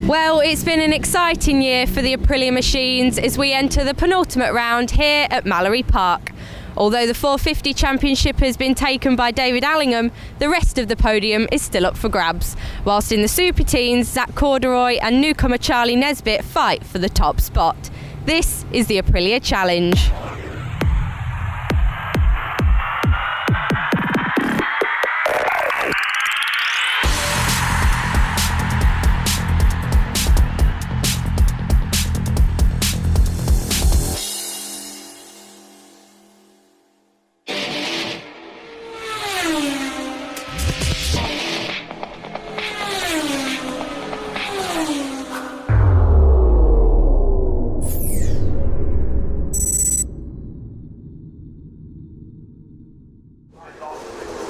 Well, it's been an exciting year for the Aprilia machines as we enter the penultimate round here at Mallory Park. Although the 450 championship has been taken by David Allingham, the rest of the podium is still up for grabs, whilst in the Super Teens, Zach Corduroy and newcomer Charlie Nesbitt fight for the top spot. This is the Aprilia Challenge.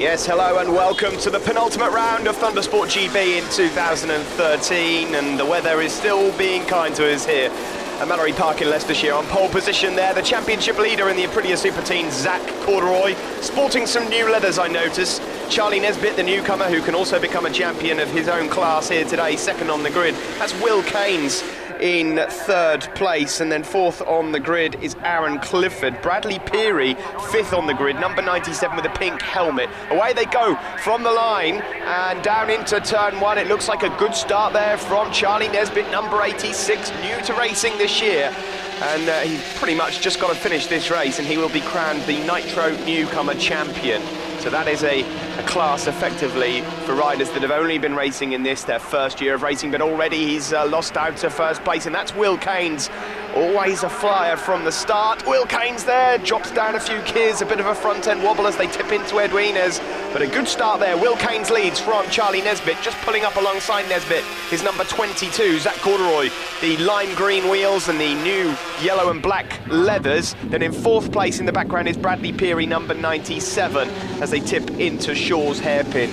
Yes, hello and welcome to the penultimate round of Thundersport GB in 2013, and the weather is still being kind to us here at Mallory Park in Leicestershire. On pole position there, the championship leader in the Aprilia Super Teens, Zach Corduroy, sporting some new leathers I notice. Charlie Nesbitt, the newcomer, who can also become a champion of his own class here today, second on the grid. That's Will Keynes in third place, and then fourth on the grid is Aaron Clifford. Bradley Peary fifth on the grid, number 97 with a pink helmet. Away they go from the line and down into turn one. It looks like a good start there from Charlie Nesbitt, number 86, new to racing this year, and he's pretty much just got to finish this race and he will be crowned the Nitro Newcomer Champion. So that is a class effectively for riders that have only been racing in this, their first year of racing, but already he's lost out to first place, and that's Will Keynes. Always a flyer from the start. Will Keynes there, drops down a few gears, a bit of a front end wobble as they tip into Edwinas, but a good start there. Will Keynes leads from Charlie Nesbitt, just pulling up alongside Nesbitt is number 22, Zach Corduroy, the lime green wheels and the new yellow and black leathers. Then in fourth place in the background is Bradley Peary, number 97, as they tip into Shaw's hairpin.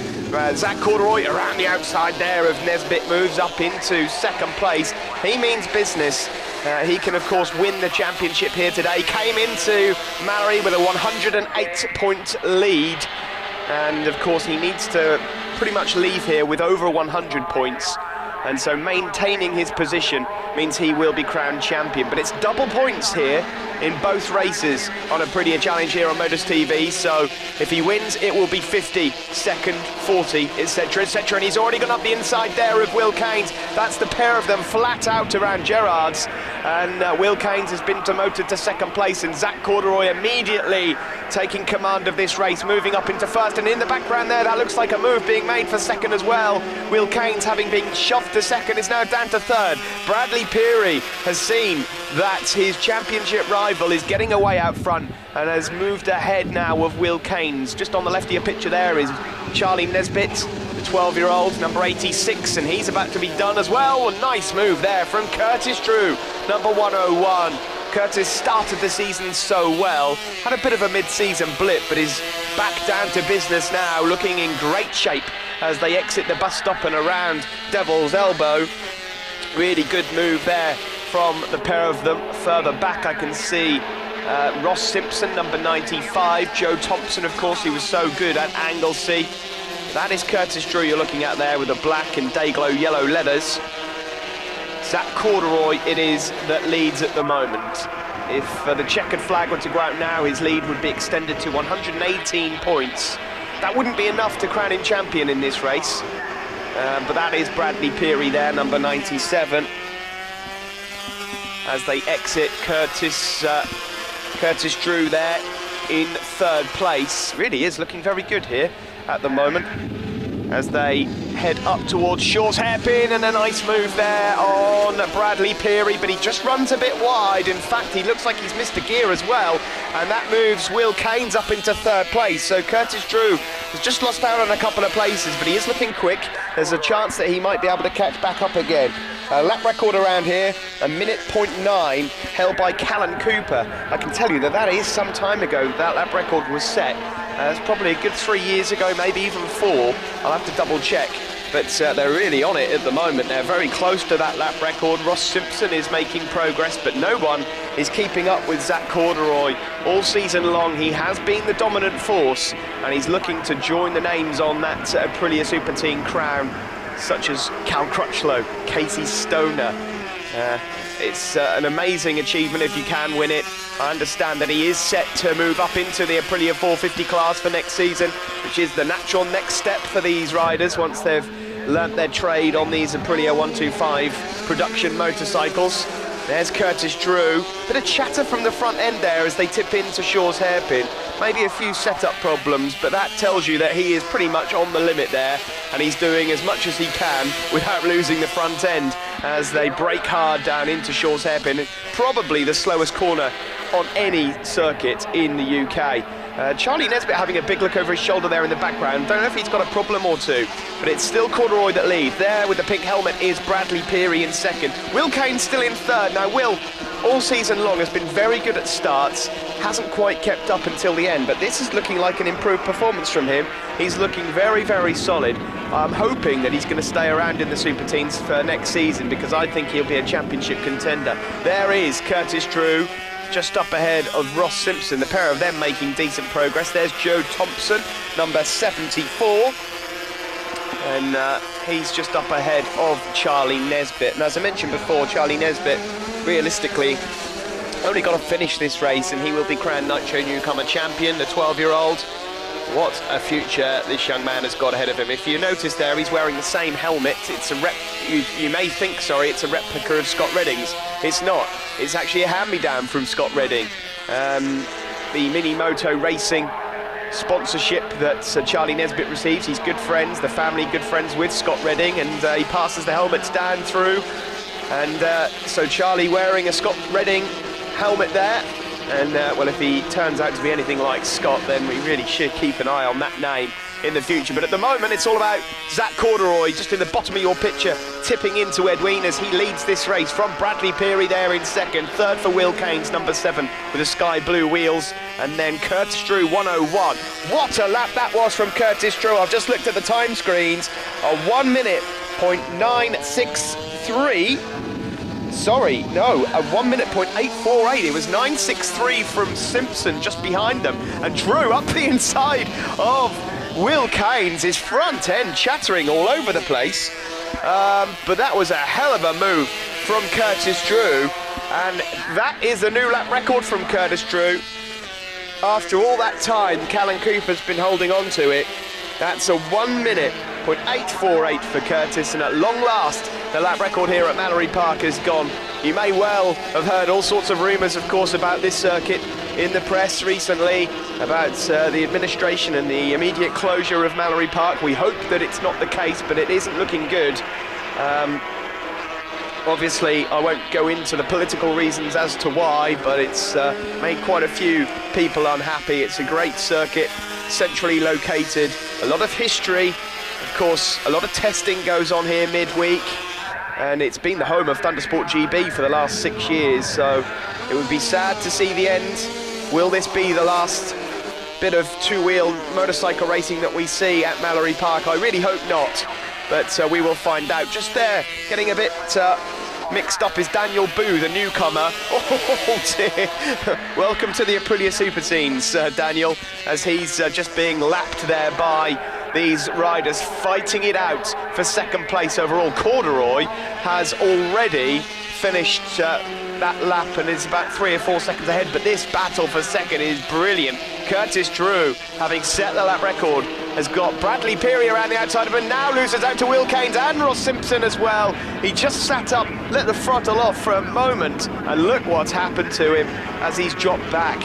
Zach Corduroy around the outside there of Nesbitt moves up into second place. He means business. He can, of course, win the championship here today. Came into Mallory with a 108-point lead. And, of course, he needs to pretty much leave here with over 100 points. And so maintaining his position means he will be crowned champion. But it's double points here in both races on Aprilia Challenge here on Motors TV. So if he wins, it will be 50, second, 40, etc., etc. And he's already gone up the inside there of Will Keynes. That's the pair of them flat out around Gerrard's. And Will Keynes has been demoted to second place, and Zach Corduroy immediately taking command of this race, moving up into first. And in the background there, that looks like a move being made for second as well. Will Keynes, having been shoved to second, is now down to third. Bradley Peary has seen that his championship rival is getting away out front and has moved ahead now of Will Keynes. Just on the left of your picture there is Charlie Nesbitt, the 12-year-old, number 86, and he's about to be done as well. A nice move there from Curtis Drew, number 101. Curtis started the season so well, had a bit of a mid-season blip, but is back down to business now, looking in great shape as they exit the bus stop and around Devil's Elbow. Really good move there from the pair of them. Further back I can see Ross Simpson, number 95. Joe Thompson, of course, he was so good at Anglesey. That is Curtis Drew you're looking at there with the black and Dayglow yellow leathers. Zach Corduroy it is that leads at the moment. If the checkered flag were to go out now, his lead would be extended to 118 points. That wouldn't be enough to crown him champion in this race. But that is Bradley Peary there, number 97. As they exit, Curtis Drew there in third place. Really is looking very good here at the moment as they head up towards Shaw's hairpin, and a nice move there on Bradley Peary, but he just runs a bit wide. In fact, he looks like he's missed a gear as well, and that moves Will Keynes up into third place. So Curtis Drew has just lost out on a couple of places, but he is looking quick. There's a chance that he might be able to catch back up again. Lap record around here, a minute .9, held by Callan Cooper. I can tell you that is some time ago that lap record was set. It's probably a good 3 years ago, maybe even 4. I'll have to double check. But they're really on it at the moment. They're very close to that lap record. Ross Simpson is making progress, but no one is keeping up with Zach Corduroy. All season long, he has been the dominant force, and he's looking to join the names on that Aprilia Super Team crown such as Cal Crutchlow, Casey Stoner. It's an amazing achievement if you can win it. I understand that he is set to move up into the Aprilia 450 class for next season, which is the natural next step for these riders once they've learnt their trade on these Aprilia 125 production motorcycles. There's Curtis Drew. Bit of chatter from the front end there as they tip into Shaw's hairpin. Maybe a few setup problems, but that tells you that he is pretty much on the limit there, and he's doing as much as he can without losing the front end as they brake hard down into Shaw's hairpin. Probably the slowest corner on any circuit in the UK. Charlie Nesbitt having a big look over his shoulder there in the background. Don't know if he's got a problem or two, but it's still Corduroy that leads. There with the pink helmet is Bradley Peary in second. Will Kane's still in third. Now Will, all season long, has been very good at starts, hasn't quite kept up until the end, but this is looking like an improved performance from him. He's looking very, very solid. I'm hoping that he's going to stay around in the Super Teens for next season, because I think he'll be a championship contender. There is Curtis Drew, just up ahead of Ross Simpson, the pair of them making decent progress. There's Joe Thompson, number 74, and he's just up ahead of Charlie Nesbitt. And as I mentioned before, Charlie Nesbitt, realistically, only got to finish this race and he will be crowned Nitro Newcomer champion, the 12-year-old. What a future this young man has got ahead of him. If you notice there, he's wearing the same helmet. It's a you may think, sorry, it's a replica of Scott Redding's. It's not. It's actually a hand-me-down from Scott Redding. The Mini Moto Racing sponsorship that Charlie Nesbitt receives. He's good friends, the family good friends with Scott Redding, and he passes the helmets down through. And so Charlie wearing a Scott Redding helmet there. And well, if he turns out to be anything like Scott, then we really should keep an eye on that name in the future. But at the moment, it's all about Zach Corduroy, just in the bottom of your picture, tipping into Edwin as he leads this race from Bradley Peary there in second. Third for Will Kane's number 7 with the sky blue wheels. And then Curtis Drew, 101. What a lap that was from Curtis Drew. I've just looked at the time screens. A 1 minute, .963. Sorry, no, a 1 minute .848. It was 963 from Simpson just behind them, and Drew up the inside of Will Kane's, his front end chattering all over the place. But that was a hell of a move from Curtis Drew, and that is a new lap record from Curtis Drew. After all that time, Callan Cooper's been holding on to it. That's a 1 minute .848 for Curtis, and at long last, the lap record here at Mallory Park is gone. You may well have heard all sorts of rumours, of course, about this circuit in the press recently, about the administration and the immediate closure of Mallory Park. We hope that it's not the case, but it isn't looking good. Obviously, I won't go into the political reasons as to why, but it's made quite a few people unhappy. It's a great circuit, centrally located, a lot of history. Of course, a lot of testing goes on here midweek, and it's been the home of Thundersport GB for the last 6 years, so it would be sad to see the end. Will this be the last bit of two-wheel motorcycle racing that we see at Mallory Park? I really hope not, but we will find out. Just there, getting a bit mixed up is Daniel Boo, the newcomer. Oh dear. Welcome to the Aprilia Super Teens, Daniel, as he's just being lapped there by these riders fighting it out for second place overall. Corduroy has already finished that lap and is about 3 or 4 seconds ahead, but this battle for second is brilliant. Curtis Drew, having set the lap record, has got Bradley Peary around the outside of him, now loses out to Will Kane's and Ross Simpson as well. He just sat up, let the throttle off for a moment, and look what's happened to him as he's dropped back.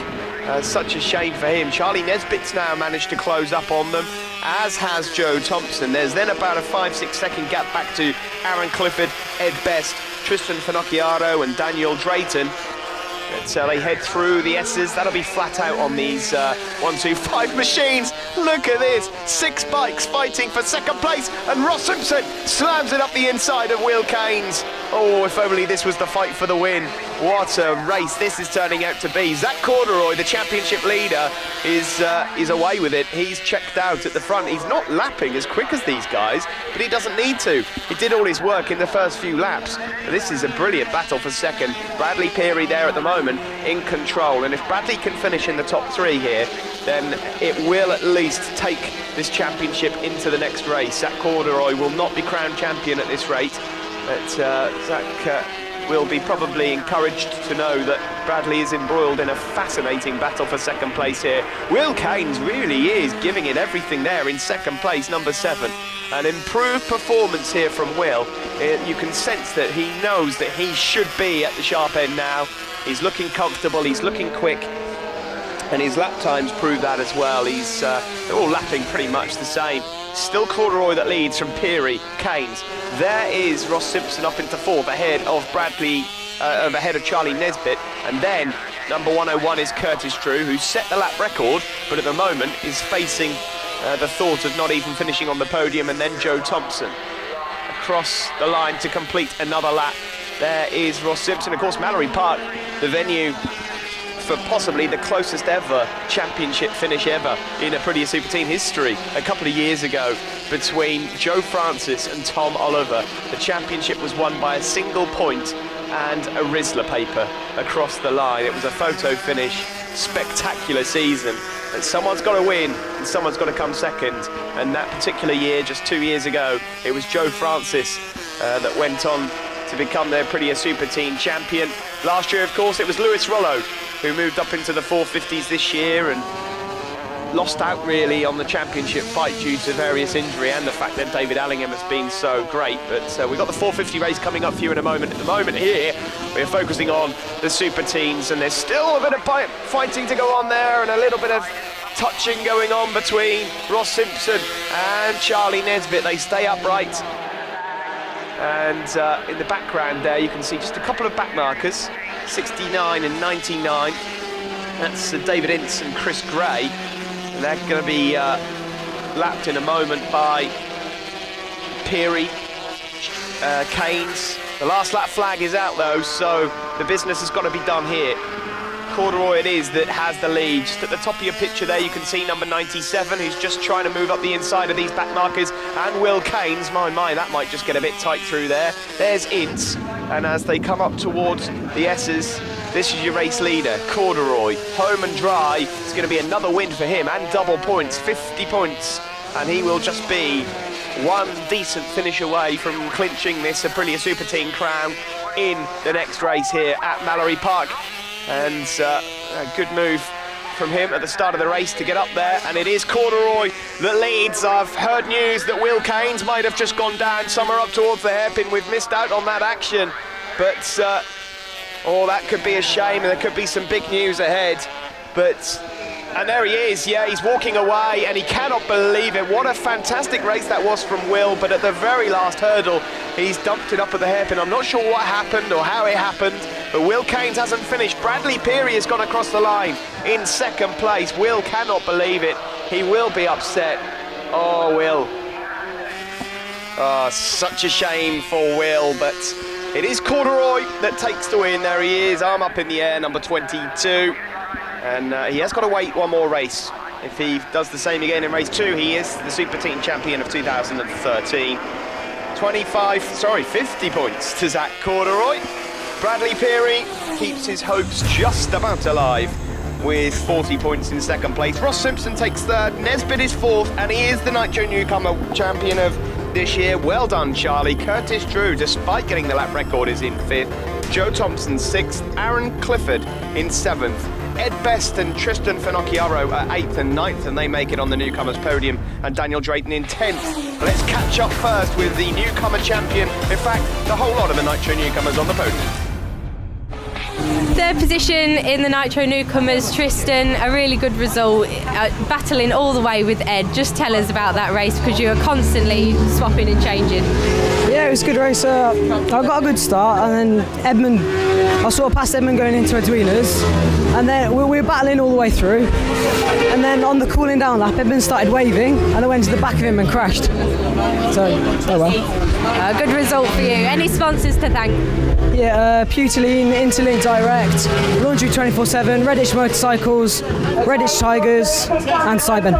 Such a shame for him. Charlie Nesbitt's now managed to close up on them, as has Joe Thompson. There's then about a 5-6 second gap back to Aaron Clifford, Ed Best, Tristan Finocchiaro and Daniel Drayton. So they head through the S's. That'll be flat out on these 125 machines. Look at this, 6 bikes fighting for second place, and Ross Simpson slams it up the inside of Will Kane's. Oh, if only this was the fight for the win. What a race this is turning out to be. Zach Corduroy, the championship leader, is away with it. He's checked out at the front. He's not lapping as quick as these guys, but he doesn't need to. He did all his work in the first few laps. But this is a brilliant battle for second. Bradley Peary there at the moment. moment in control, and if Bradley can finish in the top 3 here, then it will at least take this championship into the next race. Zach Corduroy will not be crowned champion at this rate, but Zach will be probably encouraged to know that Bradley is embroiled in a fascinating battle for second place here. Will Keynes really is giving it everything there in second place, number 7. An improved performance here from Will. You can sense that he knows that he should be at the sharp end now. He's looking comfortable, he's looking quick, and his lap times prove that as well. They're all lapping pretty much the same. Still Corduroy that leads from Peary, Keynes. There is Ross Simpson up into 4th, ahead of ahead of Charlie Nesbitt, and then number 101 is Curtis Drew, who set the lap record, but at the moment is facing the thought of not even finishing on the podium, and then Joe Thompson across the line to complete another lap. There is Ross Simpson. Of course, Mallory Park, the venue for possibly the closest ever championship finish ever in Aprilia Super Team history. A couple of years ago, between Joe Francis and Tom Oliver, the championship was won by a single point and a Rizzler paper across the line. It was a photo finish, spectacular season. But someone's got to win and someone's got to come second. And that particular year, just 2 years ago, it was Joe Francis that went on to become their Aprilia Super Team champion. Last year, of course, it was Lewis Rollo who moved up into the 450s this year and lost out really on the championship fight due to various injury and the fact that David Allingham has been so great. But we've got the 450 race coming up for you in a moment. At the moment here, we're focusing on the Super Teams, and there's still a bit of fighting to go on there and a little bit of touching going on between Ross Simpson and Charlie Nesbitt. They stay upright. And in the background there, you can see just a couple of back markers, 69 and 99. That's David Ince and Chris Gray. And they're going to be lapped in a moment by Peary, Keynes. The last lap flag is out though, so the business has got to be done here. Corduroy it is that has the lead. Just at the top of your picture there, you can see number 97, who's just trying to move up the inside of these back markers, and Will Keynes. My, that might just get a bit tight through there. There's Ince, and as they come up towards the S's, this is your race leader, Corduroy. Home and dry. It's going to be another win for him, and double points, 50 points, and he will just be one decent finish away from clinching this Aprilia Super Team crown in the next race here at Mallory Park. And a good move from him at the start of the race to get up there, and it is Corduroy that leads. I've heard news that Will Keynes might have just gone down somewhere up towards the hairpin. We've missed out on that action, but that could be a shame, and there could be some big news ahead. And there he is, yeah, he's walking away, and he cannot believe it. What a fantastic race that was from Will, but at the very last hurdle, he's dumped it up at the hairpin. I'm not sure what happened or how it happened, but Will Keynes hasn't finished. Bradley Peary has gone across the line in second place. Will cannot believe it. He will be upset. Oh, Will. Oh, such a shame for Will, but it is Corduroy that takes the win. There he is, arm up in the air, number 22. And he has got to wait one more race. If he does the same again in race 2, he is the Super Team champion of 2013. 50 points to Zach Corduroy. Bradley Peary keeps his hopes just about alive with 40 points in second place. Ross Simpson takes third, Nesbitt is fourth, and he is the Nitro Newcomer champion of this year. Well done, Charlie. Curtis Drew, despite getting the lap record, is in fifth. Joe Thompson, sixth. Aaron Clifford in seventh. Ed Best and Tristan Finocchiaro are 8th and 9th, and they make it on the newcomers podium, and Daniel Drayton in 10th. Let's catch up first with the newcomer champion. In fact, the whole lot of the Nitro newcomers on the podium. Third position in the Nitro newcomers, Tristan, a really good result, battling all the way with Ed. Just tell us about that race, because you were constantly swapping and changing. Yeah, it was a good race. I got a good start, and then Edmund, I sort of passed Edmund going into Edwina's, and then we were battling all the way through, and then on the cooling down lap, Edmund started waving, and I went to the back of him and crashed. So, oh well. A good result for you. Any sponsors to thank? Yeah, Puteline, Interlink Direct, Laundry 24/7, Redditch Motorcycles, Redditch Tigers, and Cyben.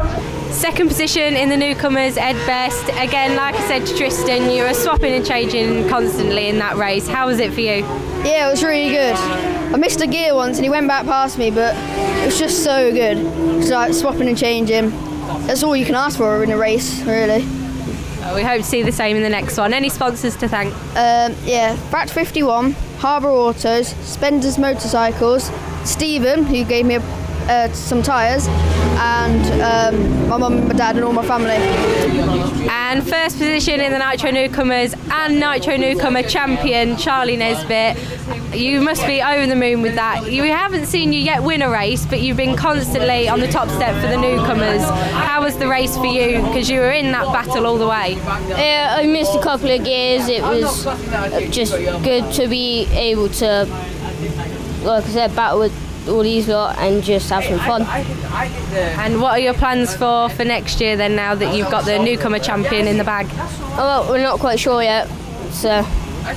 Second position in the newcomers, Ed Best. Again, like I said to Tristan, you were swapping and changing constantly in that race. How was it for you? Yeah, it was really good. I missed a gear once and he went back past me, but it was just so good. It's like swapping and changing. That's all you can ask for in a race, really. We hope to see the same in the next one. Any sponsors to thank? Yeah, Brat 51, Harbour Autos, Spender's Motorcycles, Stephen, who gave me some tyres, and my mum and my dad and all my family. And first position in the Nitro Newcomers and Nitro Newcomer champion, Charlie Nesbitt. You must be over the moon with that. We haven't seen you yet win a race, but you've been constantly on the top step for the newcomers. How was the race for you? Because you were in that battle all the way. Yeah, I missed a couple of gears. It was just good to be able to, like I said, battle with all these lot and just have some fun. And what are your plans for next year then, now that you've got the newcomer champion in the bag? Oh, well, we're not quite sure yet, so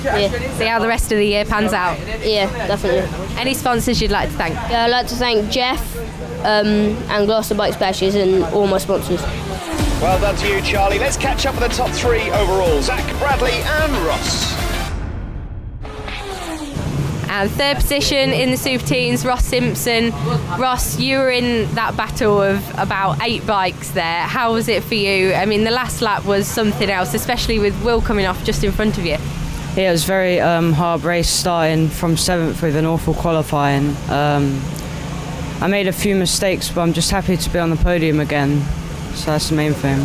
yeah. See how the rest of the year pans out. Yeah, definitely. Any sponsors you'd like to thank? Yeah, I'd like to thank Jeff and Gloucester Bike Splashes and all my sponsors. Well done to you, Charlie. Let's catch up with the top three overall. Zach, Bradley and Ross. And third position in the Super Teens, Ross Simpson. Ross, you were in that battle of about 8 bikes there. How was it for you? I mean, the last lap was something else, especially with Will coming off just in front of you. Yeah, it was very hard race starting from 7th with an awful qualifying. I made a few mistakes, but I'm just happy to be on the podium again. So that's the main thing.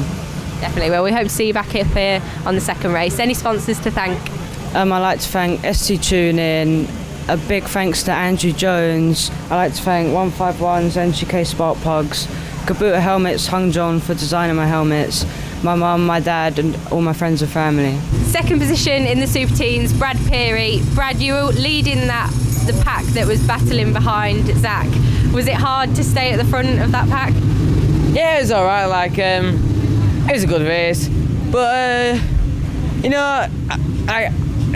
Definitely. Well, we hope to see you back up here on the second race. Any sponsors to thank? I'd like to thank ST Tuning. A big thanks to Andrew Jones. I'd like to thank 151's NGK Spark Plugs, Kabuta Helmets, Hung John for designing my helmets, my mum, my dad and all my friends and family. Second position in the Super Teens, Brad Peary. Brad, you were leading the pack that was battling behind Zach. Was it hard to stay at the front of that pack? Yeah, it was alright, it was a good race. But,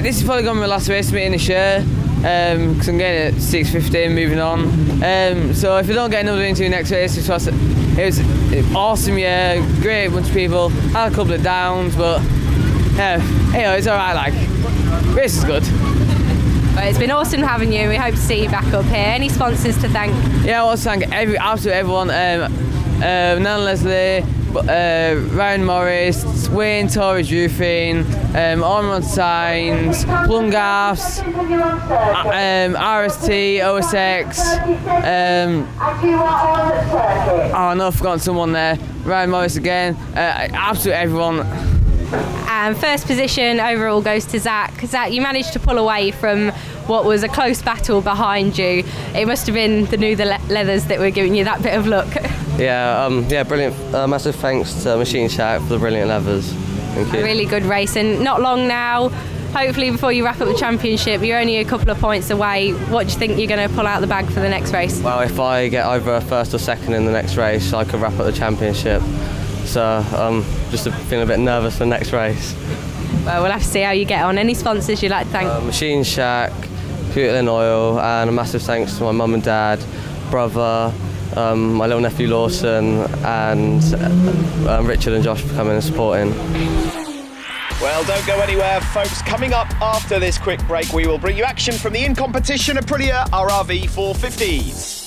this is probably going to be my last race meeting this year. Because I'm getting at 6:15, moving on. So if I don't get another into the next race, it was an awesome year, great bunch of people. Had a couple of downs, but it's alright. Race is good. Well, it's been awesome having you. We hope to see you back up here. Any sponsors to thank? Yeah, I want to thank absolutely everyone. Nan Leslie, Ryan Morris, Wayne Torres Roofing, Ormond Signs, Plumgaffs, RST, OSX, I know I've forgotten someone there, Ryan Morris again, absolutely everyone. And first position overall goes to Zach. Zach, you managed to pull away from what was a close battle behind you. It must have been the new leathers that were giving you that bit of luck. Yeah, brilliant. Massive thanks to Machine Shack for the brilliant levers. Thank you. A really good race, and not long now. Hopefully, before you wrap up the championship, you're only a couple of points away. What do you think you're going to pull out the bag for the next race? Well, if I get over first or second in the next race, I could wrap up the championship. So just feeling a bit nervous for the next race. Well, we'll have to see how you get on. Any sponsors you'd like to thank? Machine Shack, Peterlin Oil, and a massive thanks to my mum and dad, brother, my little nephew Lawson, and Richard and Josh for coming and supporting. Well, don't go anywhere, folks. Coming up after this quick break, we will bring you action from the in-competition Aprilia RRV 450s.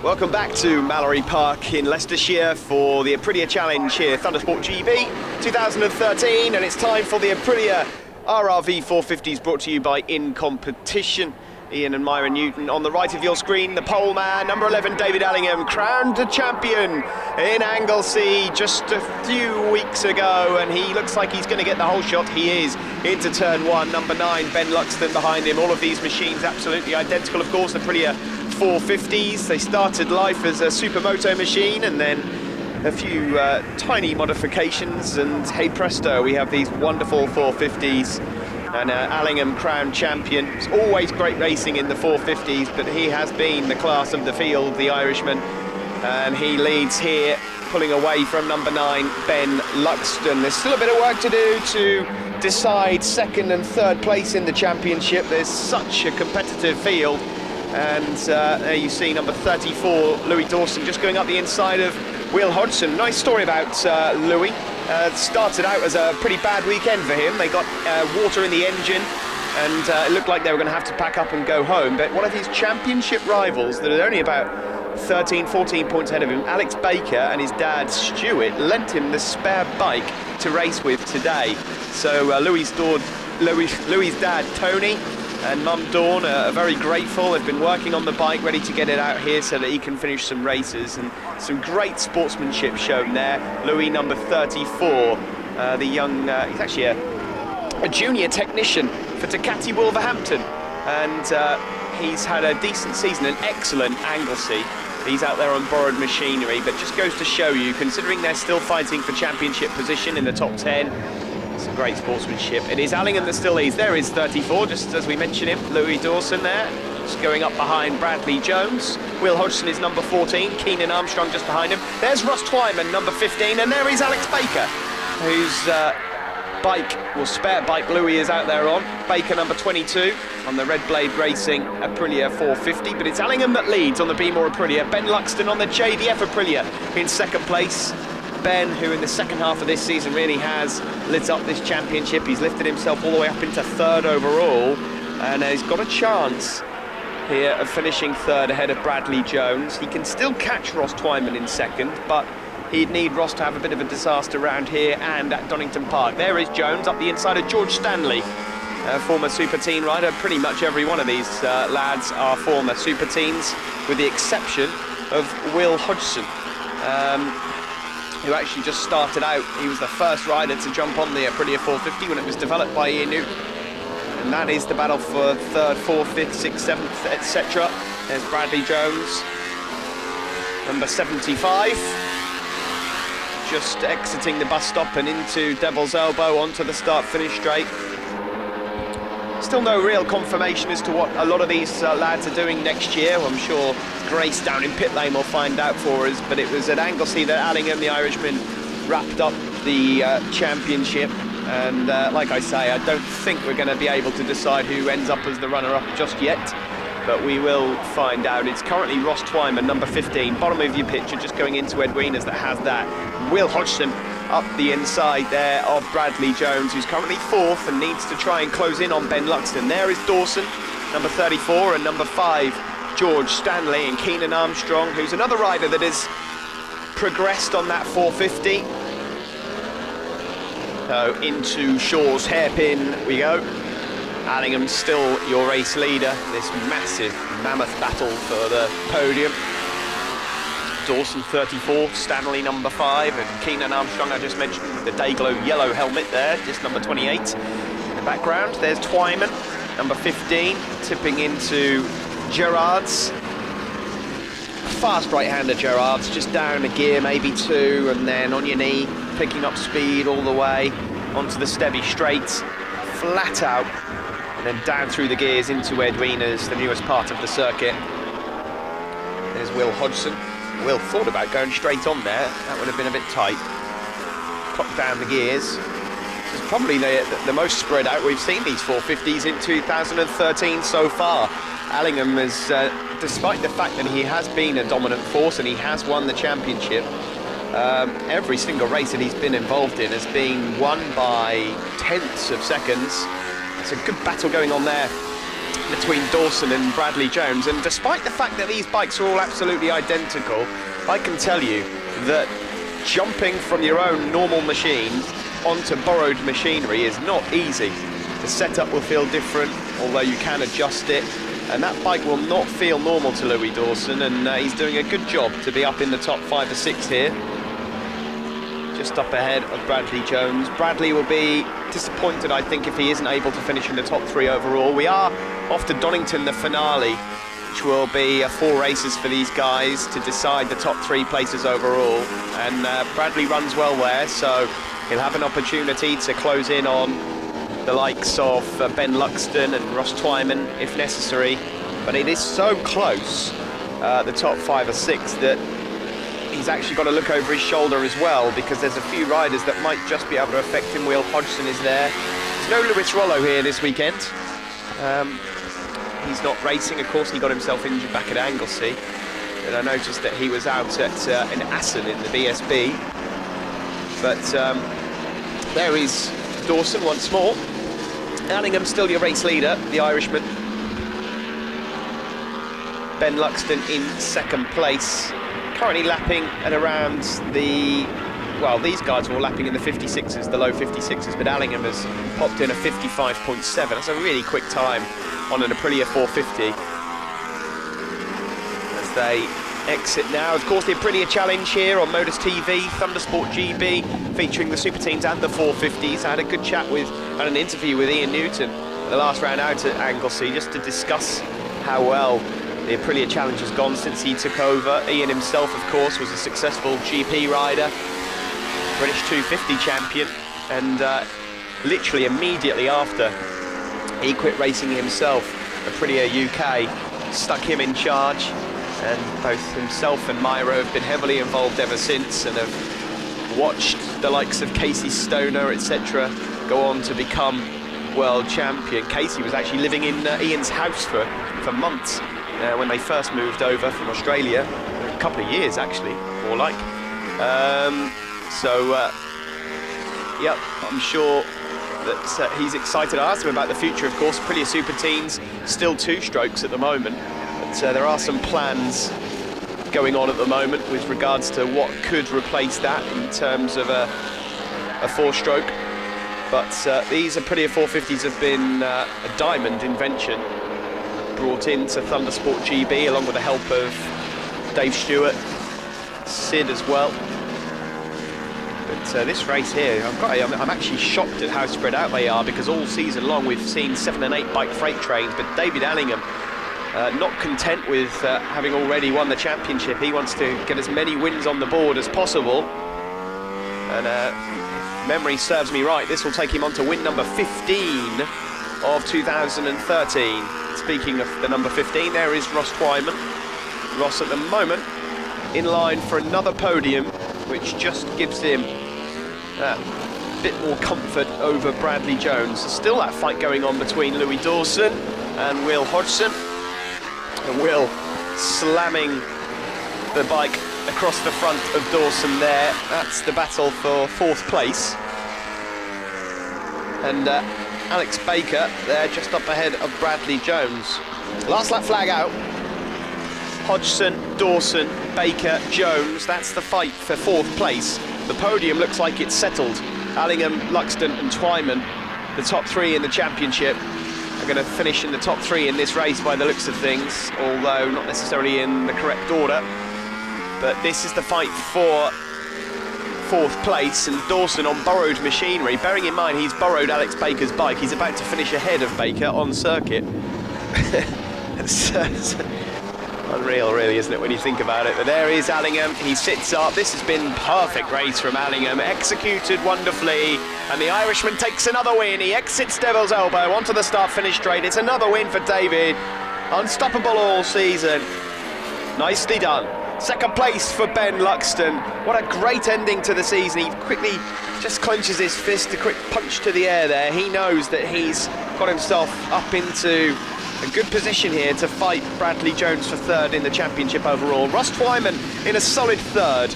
Welcome back to Mallory Park in Leicestershire for the Aprilia Challenge here, Thundersport GB 2013, and it's time for the Aprilia RRV 450s brought to you by In Competition. Ian and Myra Newton on the right of your screen, the pole man, number 11 David Allingham, crowned a champion in Anglesey just a few weeks ago, and he looks like he's going to get the whole shot. He is into turn 1, number 9 Ben Luxton behind him. All of these machines absolutely identical, of course, Aprilia 450s. They started life as a supermoto machine and then a few tiny modifications, and hey presto, we have these wonderful 450s. And Allingham crowned champion. It's always great racing in the 450s, but he has been the class of the field, the Irishman, and he leads here pulling away from number 9, Ben Luxton. There's still a bit of work to do to decide second and third place in the championship. There's such a competitive field. And there you see number 34, Louis Dawson, just going up the inside of Will Hodgson. Nice story about Louis. Started out as a pretty bad weekend for him. They got water in the engine, and it looked like they were going to have to pack up and go home. But one of his championship rivals that are only about 13, 14 points ahead of him, Alex Baker, and his dad Stuart, lent him the spare bike to race with today. So Louis' dad Tony and mum Dawn are very grateful. They've been working on the bike, ready to get it out here so that he can finish some races, and some great sportsmanship shown there. Louis, number 34, the young, he's actually a junior technician for Ducati Wolverhampton, and he's had a decent season, an excellent Anglesey. He's out there on borrowed machinery, but just goes to show you, considering they're still fighting for championship position in the top 10, some great sportsmanship. It is Allingham that still leads. There is 34, just as we mentioned him, Louis Dawson there, just going up behind Bradley Jones. Will Hodgson is number 14, Keenan Armstrong just behind him. There's Ross Twyman, number 15, and there is Alex Baker, whose spare bike Louis is out there on. Baker, number 22, on the Red Blade Racing Aprilia 450, but it's Allingham that leads on the Beemore Aprilia. Ben Luxton on the JDF Aprilia in second place. Ben, who in the second half of this season really has lit up this championship. He's lifted himself all the way up into third overall, and he's got a chance here of finishing third ahead of Bradley Jones. He can still catch Ross Twyman in second, but he'd need Ross to have a bit of a disaster around here and at Donington Park. There is Jones up the inside of George Stanley, former Super Teen rider. Pretty much every one of these lads are former Super Teens, with the exception of Will Hodgson, who actually just started out. He was the first rider to jump on the Aprilia 450 when it was developed by Ian Newton. And that is the battle for third, fourth, fifth, sixth, seventh, etc. There's Bradley Jones, number 75, just exiting the bus stop and into Devil's Elbow onto the start-finish straight. Still no real confirmation as to what a lot of these lads are doing next year. I'm sure Grace down in pit lane will find out for us, but it was at Anglesey that Allingham, the Irishman, wrapped up the championship. And like I say, I don't think we're going to be able to decide who ends up as the runner-up just yet, but we will find out. It's currently Ross Twyman, number 15, bottom of your picture, just going into Edwinas, that has that. Will Hodgson up the inside there of Bradley Jones, who's currently fourth and needs to try and close in on Ben Luxton. There is Dawson, number 34, and number 5, George Stanley, and Keenan Armstrong, who's another rider that has progressed on that 450. So into Shaw's hairpin we go. Allingham still your race leader, this massive mammoth battle for the podium. Dawson 34, Stanley number 5, and Keenan Armstrong, I just mentioned, with the Dayglow yellow helmet there, just number 28. In the background, there's Twyman, number 15, tipping into Gerrards. Fast right-hander Gerrards, just down a gear, maybe 2, and then on your knee, picking up speed all the way onto the Stebby straights, flat out, and then down through the gears into Edwinas, the newest part of the circuit. There's Will Hodgson. Will thought about going straight on there, that would have been a bit tight. Clock down the gears. This is probably the most spread out we've seen these 450s in 2013 so far. Allingham is, despite the fact that he has been a dominant force and he has won the championship, every single race that he's been involved in has been won by tenths of seconds. It's a good battle going on there between Dawson and Bradley Jones, and despite the fact that these bikes are all absolutely identical, I can tell you that jumping from your own normal machine onto borrowed machinery is not easy. The setup will feel different, although you can adjust it, and that bike will not feel normal to Louis Dawson, and he's doing a good job to be up in the top 5 or 6 here. Just up ahead of Bradley Jones. Bradley will be disappointed, I think, if he isn't able to finish in the top 3 overall. We are off to Donington, the finale, which will be 4 races for these guys to decide the top 3 places overall. And Bradley runs well there, so he'll have an opportunity to close in on the likes of Ben Luxton and Ross Twyman, if necessary. But it is so close, the top 5 or 6, that he's actually got to look over his shoulder as well, because there's a few riders that might just be able to affect him. Will Hodgson is there. There's no Lewis Rollo here this weekend. He's not racing, of course. He got himself injured back at Anglesey, and I noticed that he was out at in Assen in the BSB. But there is Dawson once more. Allingham still your race leader, the Irishman. Ben Luxton in second place, currently lapping at around the, well, these guys were all lapping in the 56s, the low 56s, but Allingham has popped in a 55.7. That's a really quick time on an Aprilia 450. As they exit now, of course, the Aprilia Challenge here on Modus TV, Thundersport GB, featuring the Super Teams and the 450s. I had a good chat with, and an interview with Ian Newton the last round out at Anglesey, just to discuss how well the Aprilia Challenge has gone since he took over. Ian himself, of course, was a successful GP rider, British 250 champion, and literally immediately after he quit racing himself, Aprilia UK stuck him in charge, and both himself and Myra have been heavily involved ever since, and have watched the likes of Casey Stoner, etc., go on to become world champion. Casey was actually living in Ian's house for months when they first moved over from Australia, a couple of years actually, more like. Yep, I'm sure that he's excited. I asked him about the future, of course. Aprilia Super Teens, still 2 strokes at the moment, but there are some plans going on at the moment with regards to what could replace that in terms of a 4-stroke. But these Aprilia 450s have been a diamond invention, brought into Thundersport GB along with the help of Dave Stewart, Sid as well. But this race here, I'm actually shocked at how spread out they are, because all season long we've seen 7 and 8 bike freight trains, but David Allingham, not content with having already won the championship, he wants to get as many wins on the board as possible. And if memory serves me right, this will take him on to win number 15 of 2013. Speaking of the number 15, there is Ross Twyman. Ross at the moment in line for another podium, which just gives him a bit more comfort over Bradley Jones. There's still that fight going on between Louis Dawson and Will Hodgson. And Will slamming the bike across the front of Dawson there. That's the battle for 4th place. And Alex Baker there just up ahead of Bradley Jones. Last lap flag out. Hodgson, Dawson, Baker, Jones. That's the fight for 4th place. The podium looks like it's settled. Allingham, Luxton and Twyman, the top 3 in the championship, are going to finish in the top 3 in this race by the looks of things, although not necessarily in the correct order. But this is the fight for 4th place, and Dawson on borrowed machinery. Bearing in mind he's borrowed Alex Baker's bike, he's about to finish ahead of Baker on circuit. It's unreal, really, isn't it, when you think about it? But there is Allingham, he sits up. This has been perfect race from Allingham, executed wonderfully, and the Irishman takes another win. He exits Devil's Elbow onto the start-finish straight. It's another win for David. Unstoppable all season. Nicely done. 2nd place for Ben Luxton. What a great ending to the season. He quickly just clenches his fist, a quick punch to the air there. He knows that he's got himself up into a good position here to fight Bradley Jones for 3rd in the championship overall. Ross Twyman in a solid 3rd,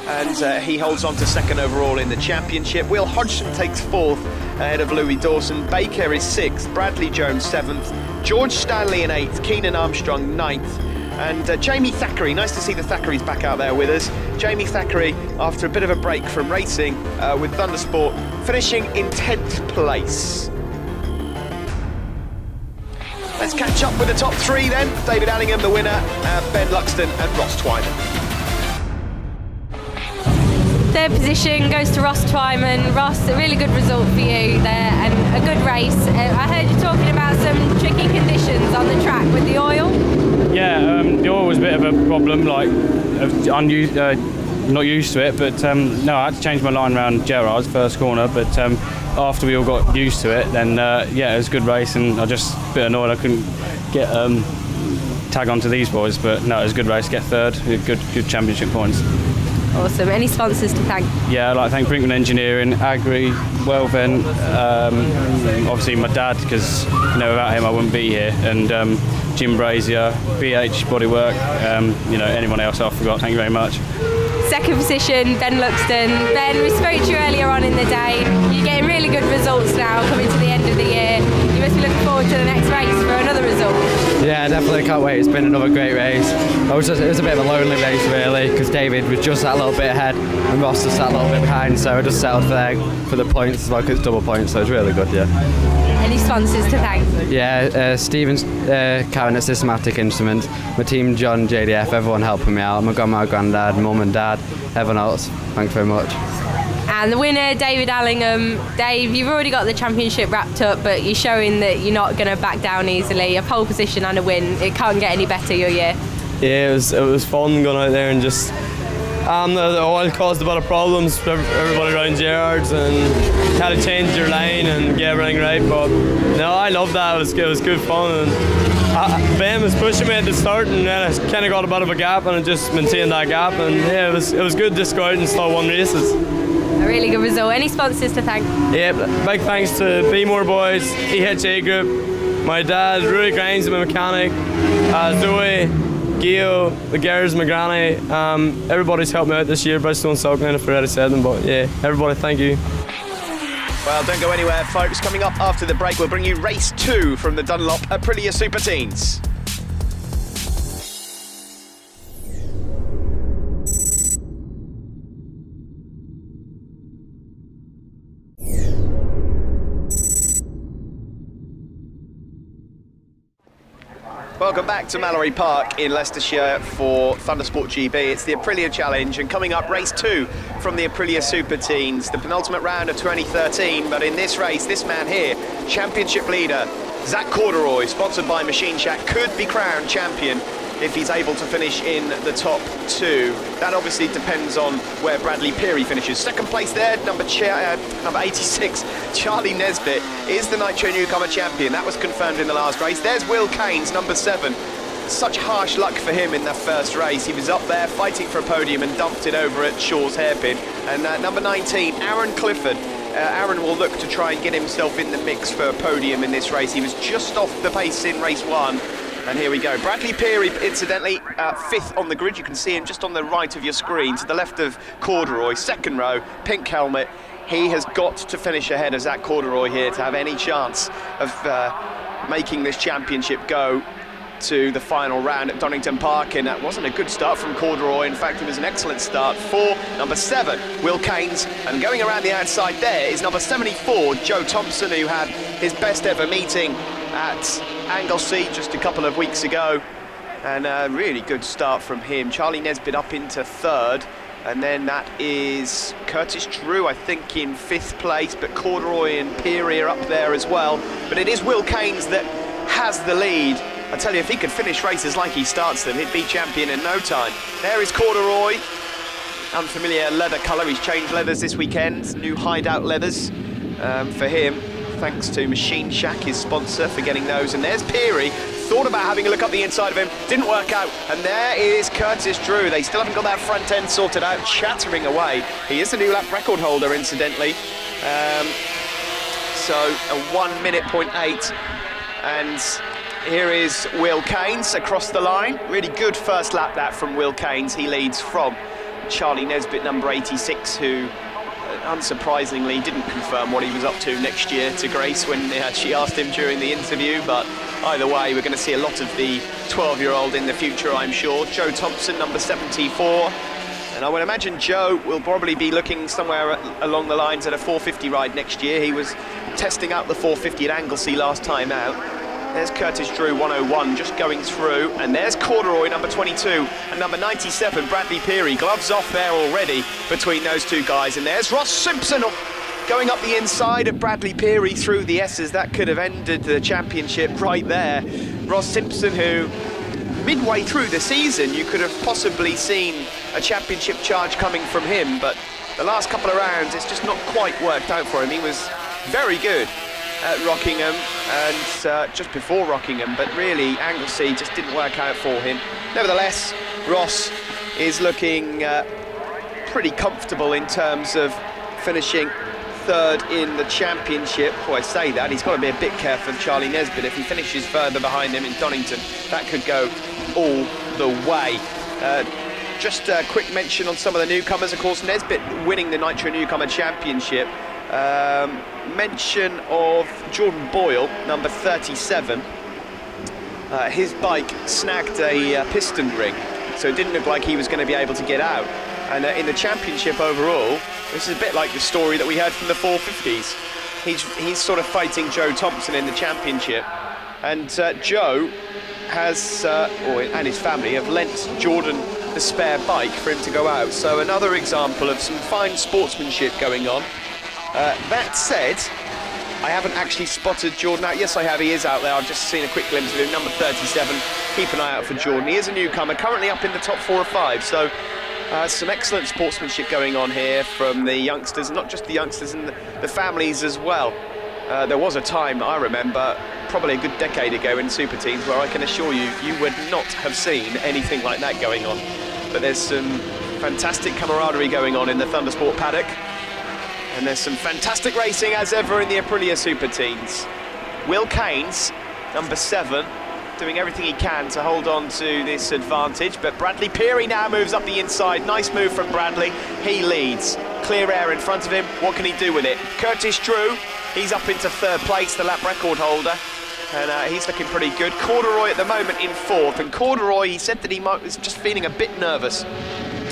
and he holds on to 2nd overall in the championship. Will Hodgson takes 4th ahead of Louis Dawson. Baker is 6th, Bradley Jones 7th, George Stanley in 8th, Keenan Armstrong 9th, and Jamie Thackeray. Nice to see the Thackeray's back out there with us. Jamie Thackeray, after a bit of a break from racing with Thundersport, finishing in 10th place. Let's catch up with the top 3 then. David Allingham, the winner, Ben Luxton and Ross Twyman. 3rd position goes to Ross Twyman. Ross, a really good result for you there and a good race. I heard you talking about some tricky conditions on the track with the oil. Yeah, the oil was a bit of a problem, like unused, not used to it, but no, I had to change my line around Gerard's first corner, but after we all got used to it, then yeah, it was a good race, and I just a bit annoyed I couldn't get tag onto these boys, but no, it was a good race, get 3rd, good championship points. Awesome. Any sponsors to thank? Yeah, I'd like to thank Brinkman Engineering, Agri, Wellven, obviously my dad, because without him I wouldn't be here, and Jim Brazier, BH Bodywork, anyone else I forgot, thank you very much. Second position, Ben Luxton. Ben, we spoke to you earlier on in the day. You're getting really good results now coming to the end of the year. You must be looking forward to the next race for another result. Yeah, definitely can't wait. It's been another great race. It was a bit of a lonely race really, because David was just that little bit ahead and Ross just sat a little bit behind, so I just settled for the points as well, because it's double points, so it's really good, yeah. Any sponsors to thank? Yeah, Stephen's Karen at Systematic Instruments, my team John, JDF, everyone helping me out, my grandma, granddad, mum and dad, everyone else, thanks very much. And the winner, David Allingham. Dave, you've already got the championship wrapped up, but you're showing that you're not going to back down easily. A pole position and a win, it can't get any better your year. Yeah, it was fun going out there and just the oil caused a lot of problems for everybody around Gerrard's, and had to change your lane and get everything right. But no, I loved that. It was good fun. And Ben was pushing me at the start, and then I kind of got a bit of a gap, and I just maintained that gap. And yeah, it was good to go out and start 1 races. A really good result. Any sponsors to thank? Yeah, big thanks to Be More Boys, EHA Group, my dad, Rudy Grimes, my mechanic, Zoe, Gio, the girls, my granny. Everybody's helped me out this year, Bristol and Saltland, if I already said them, but yeah, everybody, thank you. Well, don't go anywhere, folks. Coming up after the break, we'll bring you race 2 from the Dunlop Aprilia Super Teens. Welcome back to Mallory Park in Leicestershire for Thundersport GB. It's the Aprilia Challenge, and coming up, race 2 from the Aprilia Super Teens, the penultimate round of 2013. But in this race, this man here, championship leader, Zach Corduroy, sponsored by Machine Shack, could be crowned champion if he's able to finish in the top 2. That obviously depends on where Bradley Peary finishes. Second place there, number 86, Charlie Nesbitt, is the Nitro Newcomer champion. That was confirmed in the last race. There's Will Keynes, number 7. Such harsh luck for him in that first race. He was up there fighting for a podium and dumped it over at Shaw's hairpin. And number 19, Aaron Clifford. Aaron will look to try and get himself in the mix for a podium in this race. He was just off the pace in race 1. And here we go. Bradley Peary, incidentally, 5th on the grid. You can see him just on the right of your screen, to the left of Corduroy, second row, pink helmet. He has got to finish ahead of Zach Corduroy here to have any chance of making this championship go to the final round at Donington Park. And that wasn't a good start from Corduroy. In fact, it was an excellent start for number 7, Will Keynes. And going around the outside there is number 74, Joe Thompson, who had his best ever meeting at Anglesey just a couple of weeks ago, and a really good start from him. Charlie Nesbitt up into 3rd, and then that is Curtis Drew, I think, in 5th place, but Corduroy and Peary are up there as well. But it is Will Keynes that has the lead. I tell you, if he could finish races like he starts them, he'd be champion in no time. There is Corduroy, unfamiliar leather colour. He's changed leathers this weekend, new hideout leathers for him. Thanks to Machine Shack, his sponsor, for getting those. And there's Peary, thought about having a look up the inside of him, didn't work out. And there is Curtis Drew. They still haven't got that front end sorted out, chattering away. He is the new lap record holder, incidentally. So a 1 minute 0.8. And here is Will Keynes across the line. Really good first lap that from Will Keynes. He leads from Charlie Nesbitt, number 86, who unsurprisingly didn't confirm what he was up to next year to Grace when she asked him during the interview. But either way, we're going to see a lot of the 12-year-old in the future, I'm sure. Joe Thompson, number 74. And I would imagine Joe will probably be looking somewhere along the lines at a 450 ride next year. He was testing out the 450 at Anglesey last time out. There's Curtis Drew, 101, just going through. And there's Corduroy, number 22, and number 97, Bradley Peary. Gloves off there already between those two guys. And there's Ross Simpson going up the inside of Bradley Peary through the S's. That could have ended the championship right there. Ross Simpson, who midway through the season, you could have possibly seen a championship charge coming from him. But the last couple of rounds, it's just not quite worked out for him. He was very good at Rockingham and just before Rockingham, but really Anglesey just didn't work out for him. Nevertheless, Ross is looking pretty comfortable in terms of finishing third in the championship. I say that, he's got to be a bit careful of Charlie Nesbitt. If he finishes further behind him in Donington, that could go all the way. Just a quick mention on some of the newcomers. Of course, Nesbitt winning the Nitro Newcomer Championship. Mention of Jordan Boyle, number 37. His bike snagged a piston ring, so it didn't look like he was going to be able to get out. And in the championship overall, this is a bit like the story that we heard from the 450s. He's sort of fighting Joe Thompson in the championship, and Joe has, and his family have lent Jordan the spare bike for him to go out. So another example of some fine sportsmanship going on. That said, I haven't actually spotted Jordan out. Yes, I have. He is out there. I've just seen a quick glimpse of him, number 37. Keep an eye out for Jordan. He is a newcomer, currently up in the top 4 or 5. So some excellent sportsmanship going on here from the youngsters, not just the youngsters, and the families as well. There was a time, I remember, probably a good decade ago in Super Teams, where I can assure you, you would not have seen anything like that going on. But there's some fantastic camaraderie going on in the Thundersport paddock. And there's some fantastic racing as ever in the Aprilia Super Teams. Will Keynes, number 7, doing everything he can to hold on to this advantage, but Bradley Peary now moves up the inside. Nice move from Bradley. He leads. Clear air in front of him. What can he do with it? Curtis Drew, he's up into 3rd place, the lap record holder, and he's looking pretty good. Corduroy at the moment in 4th, and Corduroy, he said that he was just feeling a bit nervous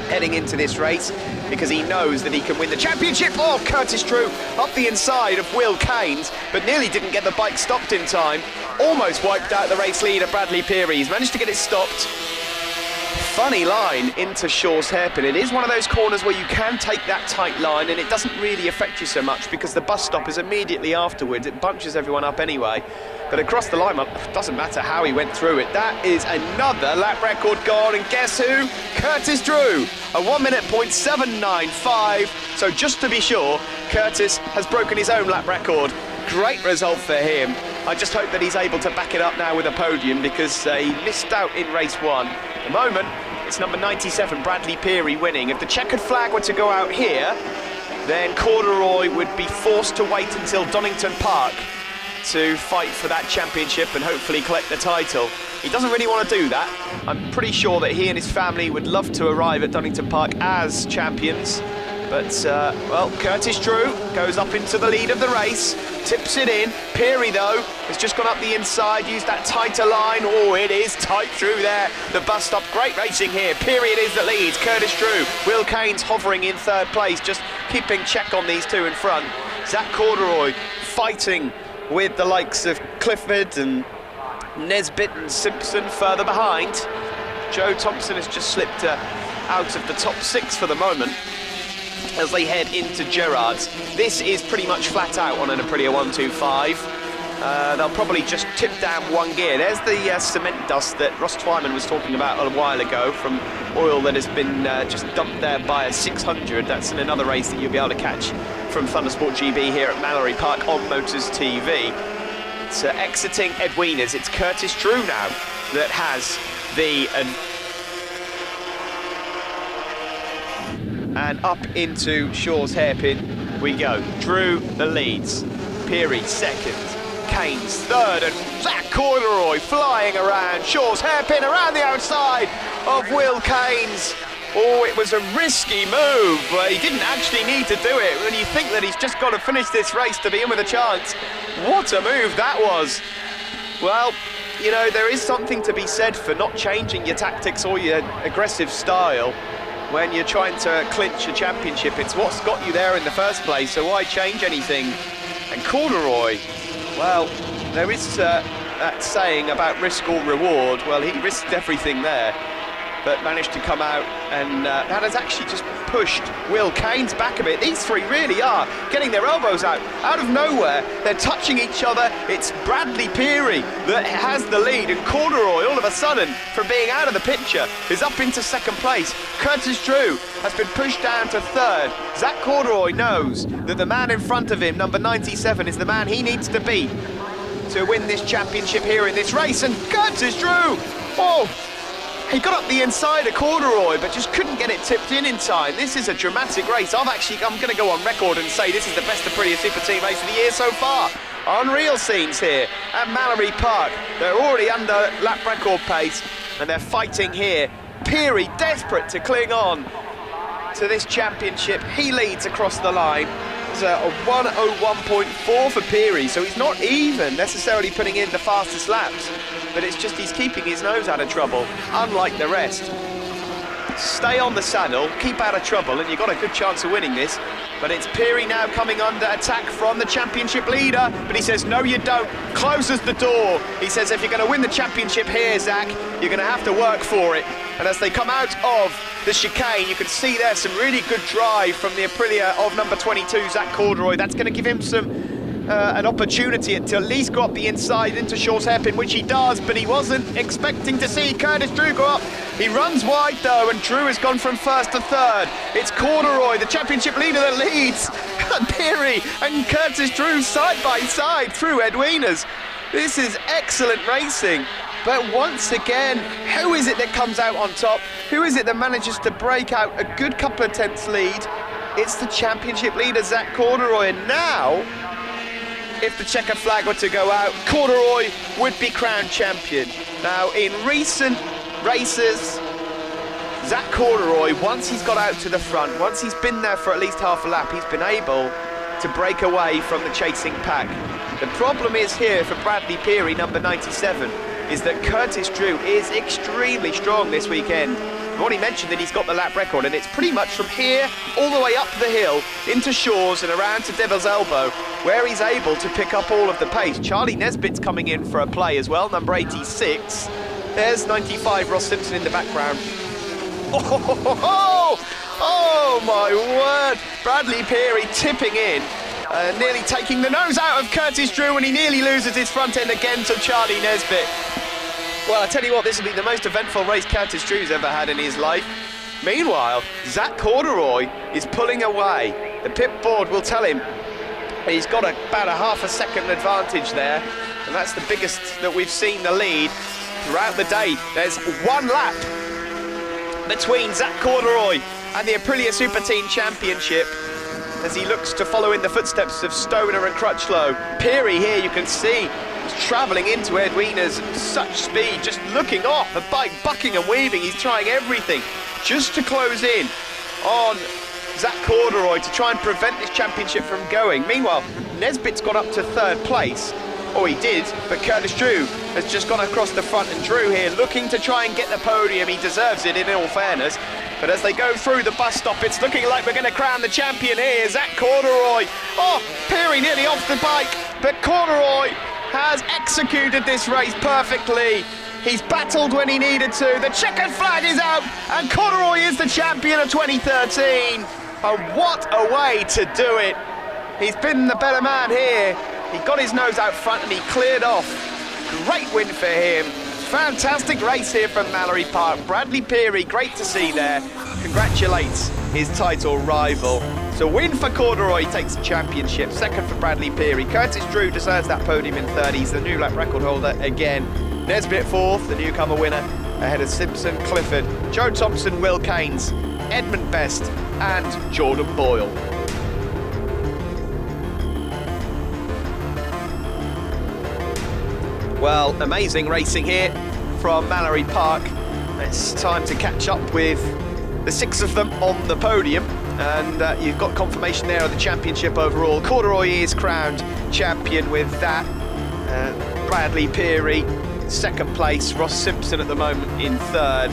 heading into this race because he knows that he can win the championship. Oh, Curtis Drew up the inside of Will Keynes, but nearly didn't get the bike stopped in time. Almost wiped out the race leader, Bradley Peary. He's managed to get it stopped. Funny line into Shaw's Hairpin. It is one of those corners where you can take that tight line and it doesn't really affect you so much because the bus stop is immediately afterwards. It bunches everyone up anyway. But across the line, it doesn't matter how he went through it. That is another lap record gone, and guess who? Curtis Drew, a 1:07.95. So just to be sure, Curtis has broken his own lap record. Great result for him. I just hope that he's able to back it up now with a podium because he missed out in race 1. At the moment, it's number 97, Bradley Peary, winning. If the checkered flag were to go out here, then Corduroy would be forced to wait until Donington Park to fight for that championship and hopefully collect the title. He doesn't really want to do that. I'm pretty sure that he and his family would love to arrive at Donington Park as champions. But, well, Curtis Drew goes up into the lead of the race, tips it in. Peary, though, has just gone up the inside, used that tighter line. Oh, it is tight through there. The bus stop, great racing here. Peary it is that leads. Curtis Drew, Will Keynes hovering in 3rd place, just keeping check on these two in front. Zach Corduroy fighting with the likes of Clifford and Nesbitt and Simpson further behind. Joe Thompson has just slipped out of the top 6 for the moment as they head into Gerrard's. This is pretty much flat out on an Aprilia 125. They'll probably just tip down 1 gear. There's the cement dust that Ross Twyman was talking about a while ago from oil that has been just dumped there by a 600. That's in another race that you'll be able to catch from Thundersport GB here at Mallory Park on Motors TV. It's exiting Edwinas. It's Curtis Drew now that has the... and up into Shaw's Hairpin we go. Drew the leads. Peary 2nd. Keynes 3rd, and Zach Corduroy flying around. Shaw's Hairpin around the outside of Will Keynes. Oh, it was a risky move, but he didn't actually need to do it. When you think that he's just got to finish this race to be in with a chance, what a move that was. Well, you know, there is something to be said for not changing your tactics or your aggressive style when you're trying to clinch a championship. It's what's got you there in the first place, so why change anything? And Corduroy, well, there is that saying about risk or reward. Well, he risked everything there, but managed to come out, and that has actually just pushed Will Keynes back a bit. These three really are getting their elbows out of nowhere. They're touching each other. It's Bradley Peary that has the lead, and Corduroy, all of a sudden, from being out of the picture, is up into 2nd place. Curtis Drew has been pushed down to 3rd. Zach Corduroy knows that the man in front of him, number 97, is the man he needs to beat to win this championship here in this race, and Curtis Drew, oh, He got up the inside of Corduroy, but just couldn't get it tipped in time. This is a dramatic race. I'm going to go on record and say this is the best Aprilia Super Team race of the year so far. Unreal scenes here at Mallory Park. They're already under lap record pace, and they're fighting here. Peary desperate to cling on to this championship. He leads across the line. It's a 1:01.4 for Peary, so he's not even necessarily putting in the fastest laps, but it's just he's keeping his nose out of trouble, unlike the rest. Stay on the saddle, keep out of trouble, and you've got a good chance of winning this. But it's Peary now coming under attack from the championship leader, but he says, no you don't, closes the door. He says, if you're going to win the championship here, Zach, you're going to have to work for it. And as they come out of the chicane, you can see there some really good drive from the Aprilia of number 22, Zach Corduroy. That's going to give him an opportunity to at least go up the inside into Shaw's hairpin, which he does, but he wasn't expecting to see Curtis Drew go up. He runs wide though, and Drew has gone from first to third. It's Corduroy, the championship leader, that leads. Peary and Curtis Drew side by side through Ed Wieners. This is excellent racing. But once again, who is it that comes out on top? Who is it that manages to break out a good couple of tenths lead? It's the championship leader, Zach Corduroy. And now, if the checker flag were to go out, Corduroy would be crowned champion. Now, in recent races, Zach Corduroy, once he's got out to the front, once he's been there for at least half a lap, he's been able to break away from the chasing pack. The problem is here for Bradley Peary, number 97, is that Curtis Drew is extremely strong this weekend. I've already mentioned that he's got the lap record, and it's pretty much from here all the way up the hill into Shaw's and around to Devil's Elbow, where he's able to pick up all of the pace. Charlie Nesbitt's coming in for a play as well, number 86. There's 95, Ross Simpson in the background. Oh my word! Bradley Peary tipping in, nearly taking the nose out of Curtis Drew, and he nearly loses his front end again to Charlie Nesbitt. Well, I tell you what, this will be the most eventful race Curtis Drew's ever had in his life. Meanwhile, Zach Corduroy is pulling away. The pit board will tell him he's got about a half a second advantage there, and that's the biggest that we've seen the lead throughout the day. There's one lap between Zach Corduroy and the Aprilia Super Team Championship as he looks to follow in the footsteps of Stoner and Crutchlow. Peary here, you can see, is travelling into Ed Wieners at such speed, just looking off, the bike bucking and weaving. He's trying everything just to close in on Zach Corduroy to try and prevent this championship from going. Meanwhile, Nesbitt's got up to third place. Oh, he did, but Curtis Drew has just gone across the front, and Drew here looking to try and get the podium. He deserves it, in all fairness. But as they go through the bus stop, it's looking like we're going to crown the champion here, Zach Corduroy. Oh, Peary nearly off the bike, but Corduroy has executed this race perfectly. He's battled when he needed to. The checkered flag is out, and Corduroy is the champion of 2013. And what a way to do it. He's been the better man here. He got his nose out front and he cleared off. Great win for him. Fantastic race here from Mallory Park. Bradley Peary, great to see there. Congratulates his title rival. So win for Corduroy, takes the championship. Second for Bradley Peary. Curtis Drew deserves that podium in third. He's the new lap record holder again. Nesbitt fourth, the newcomer winner, ahead of Simpson, Clifford, Joe Thompson, Will Keynes, Edmund Best and Jordan Boyle. Well, amazing racing here from Mallory Park. It's time to catch up with the six of them on the podium, and you've got confirmation there of the championship overall. Corduroy is crowned champion with that. Bradley Peary, second place. Ross Simpson at the moment in third.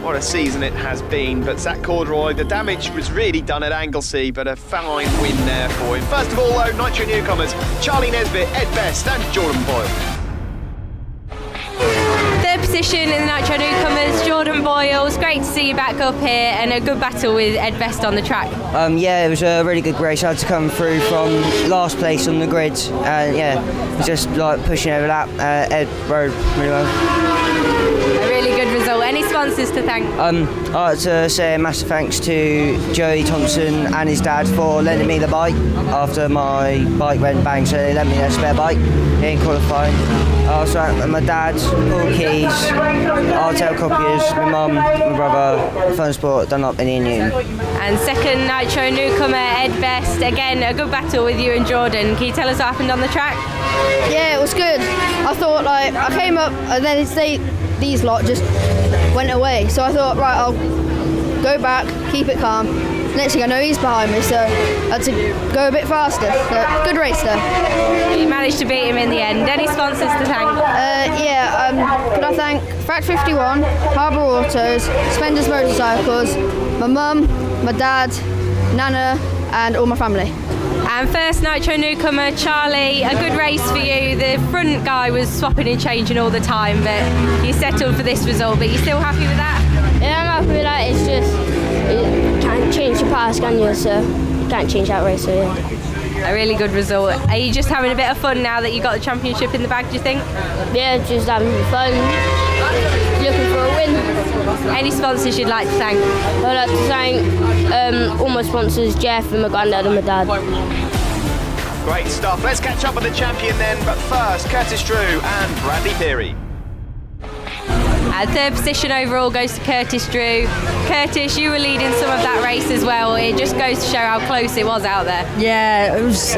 What a season it has been. But Zach Corduroy, the damage was really done at Anglesey, but a fine win there for him. First of all, though, Nitro newcomers, Charlie Nesbitt, Ed Best and Jordan Boyle. Third position in the Nitro newcomers, Jordan Boyle. It's great to see you back up here, and a good battle with Ed Best on the track. Yeah, it was a really good race. I had to come through from last place on the grid, and yeah, just like pushing over that. Ed rode really well. A really good result. Any sponsors to thank? I'd like to say a massive thanks to Joey Thompson and his dad for lending me the bike after my bike went bang, so they lent me a spare bike in qualifying. I also thank my dad, Paul Keys, Artel Copiers, my mum, my brother, Fun Sport, Dunlop and Ian Newton. And second Nitro newcomer Ed Best. Again, a good battle with you and Jordan. Can you tell us what happened on the track? Yeah, it was good. I thought, like, I came up and then these lot just went away. So I thought, right, I'll go back, keep it calm. Next thing I know, he's behind me, so I had to go a bit faster. So, good race there. You managed to beat him in the end. Any sponsors to thank? Could I thank Fract 51, Harbour Autos, Spender's Motorcycles, my mum, my dad, Nana, and all my family. And first Nitro newcomer Charlie, a good race for you. The front guy was swapping and changing all the time, but you settled for this result. But you still happy with that? Yeah, I'm happy with that. It's just, you can't change your past, can you? So you can't change that race, so yeah. A really good result. Are you just having a bit of fun now that you got the championship in the bag, do you think? Yeah, just having fun, looking for a win. Any sponsors you'd like to thank? I'd like to thank all my sponsors, Jeff and my granddad and my dad. Great stuff. Let's catch up with the champion then, but first, Curtis Drew and Bradley Peary. Third position overall goes to Curtis Drew. Curtis, you were leading some of that race as well. It just goes to show how close it was out there. Yeah, it was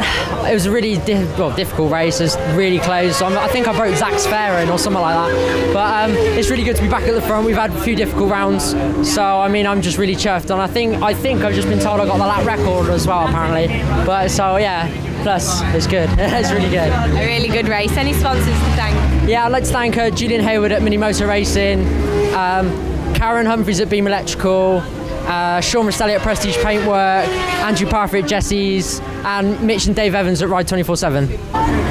a really difficult race. It was really close. I think I broke Zach's fairing or something like that. But it's really good to be back at the front. We've had a few difficult rounds, so I mean I'm just really chuffed. And I think I've just been told I got the lap record as well apparently. But so yeah. Plus, it's good. It's really good. A really good race. Any sponsors to thank? Yeah, I'd like to thank Julian Hayward at Mini Motor Racing, Karen Humphries at Beam Electrical, Sean Rastelli at Prestige Paintwork, Andrew Parfit at Jesse's, and Mitch and Dave Evans at Ride 24/7.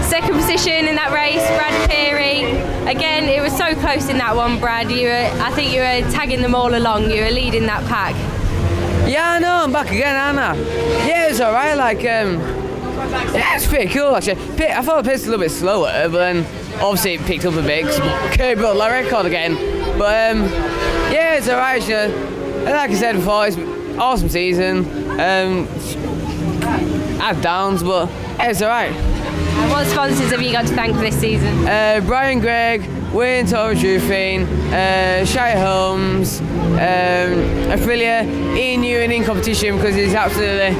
Second position in that race, Brad Peary. Again, it was so close in that one, Brad. I think you were tagging them all along. You were leading that pack. Yeah, I know, I'm back again, aren't I? Yeah, it was alright, yeah, it's pretty cool actually. I thought the pace was a little bit slower, but then obviously it picked up a bit because Kirby broke the record again. But yeah, it's alright. Like I said before, it's an awesome season. Had downs, but yeah, it's alright. And what sponsors have you got to thank for this season? Brian Gregg, Wayne Torres Roofing, Shire Holmes, Aprilia, Ian Newton in competition because he's absolutely.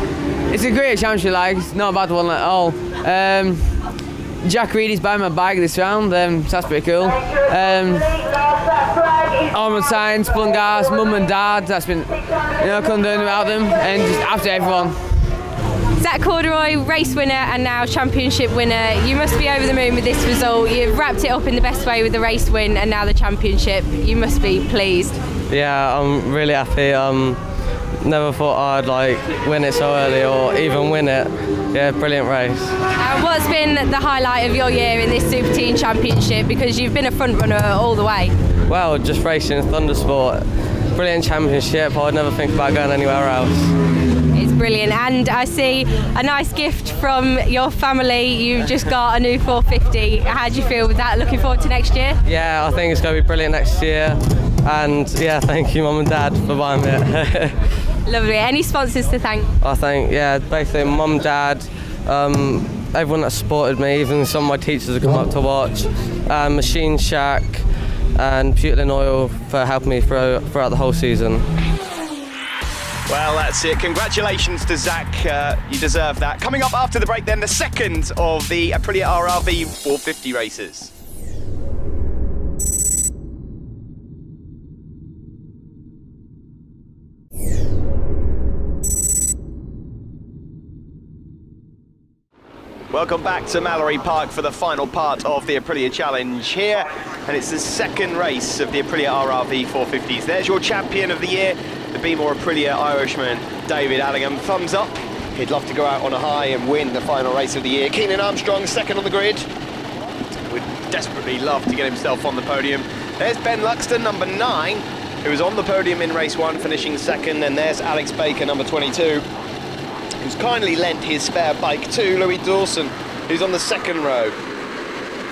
It's a great championship, it's not a bad one at all. Jack Reed is buying my bike this round, so that's pretty cool. Armand Science, Blungas, Mum and Dad, that's been, couldn't do without them, and just after everyone. Zach Corduroy, race winner and now championship winner. You must be over the moon with this result. You've wrapped it up in the best way with the race win and now the championship. You must be pleased. Yeah, I'm really happy. Never thought I'd win it so early or even win it. Yeah, brilliant race. What's been the highlight of your year in this Super Teen Championship, because you've been a front runner all the way? Well, just racing Thundersport, brilliant championship. I'd never think about going anywhere else. It's brilliant, and I see a nice gift from your family. You've just got a new 450. How do you feel with that? Looking forward to next year? Yeah, I think it's going to be brilliant next year. And yeah, thank you Mum and Dad for buying it. Lovely. Any sponsors to thank? I think, yeah, basically Mum, Dad, everyone that supported me, even some of my teachers have come up to watch, Machine Shack and Butylin Oil for helping me throughout the whole season. Well, that's it. Congratulations to Zach. You deserve that. Coming up after the break then, the second of the Aprilia RRV 450 races. Welcome back to Mallory Park for the final part of the Aprilia Challenge here, and it's the second race of the Aprilia RRV 450s. There's your champion of the year, the Be More Aprilia Irishman, David Allingham. Thumbs up. He'd love to go out on a high and win the final race of the year. Keenan Armstrong, second on the grid. Would desperately love to get himself on the podium. There's Ben Luxton, number 9, who was on the podium in race 1, finishing second, and there's Alex Baker, number 22. Who's kindly lent his spare bike to Louis Dawson, who's on the second row.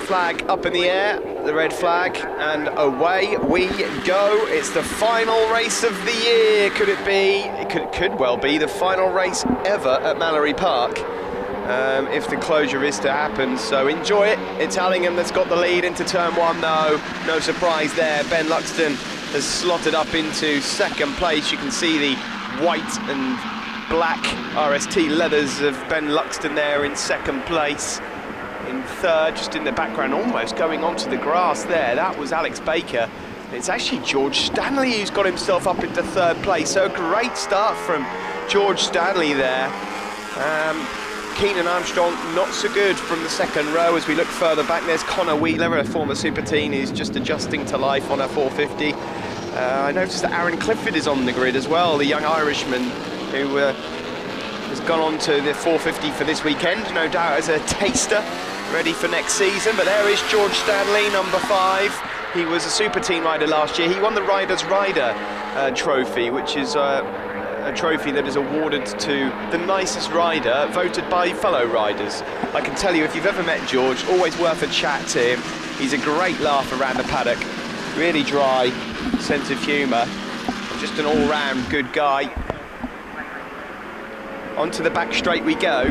flag up in the air, the red flag, and away we go. It's the final race of the year. Could it be? It could well be the final race ever at Mallory Park, if the closure is to happen. So enjoy it. It's Allingham that's got the lead into turn one, though. No surprise there. Ben Luxton has slotted up into second place. You can see the white and black RST leathers of Ben Luxton there in second place. In third, just in the background, almost going onto the grass there, that was Alex Baker. It's actually George Stanley who's got himself up into third place, so great start from George Stanley there. Keenan Armstrong not so good from the second row. As we look further back, there's Connor Wheeler, a former super teen who's just adjusting to life on a 450. I noticed that Aaron Clifford is on the grid as well, the young Irishman who has gone on to the 450 for this weekend, no doubt as a taster, ready for next season. But there is George Stanley, number 5. He was a super team rider last year. He won the Riders' Rider trophy, which is a trophy that is awarded to the nicest rider voted by fellow riders. I can tell you, if you've ever met George, always worth a chat to him. He's a great laugh around the paddock, really dry sense of humour, just an all-round good guy. Onto the back straight we go,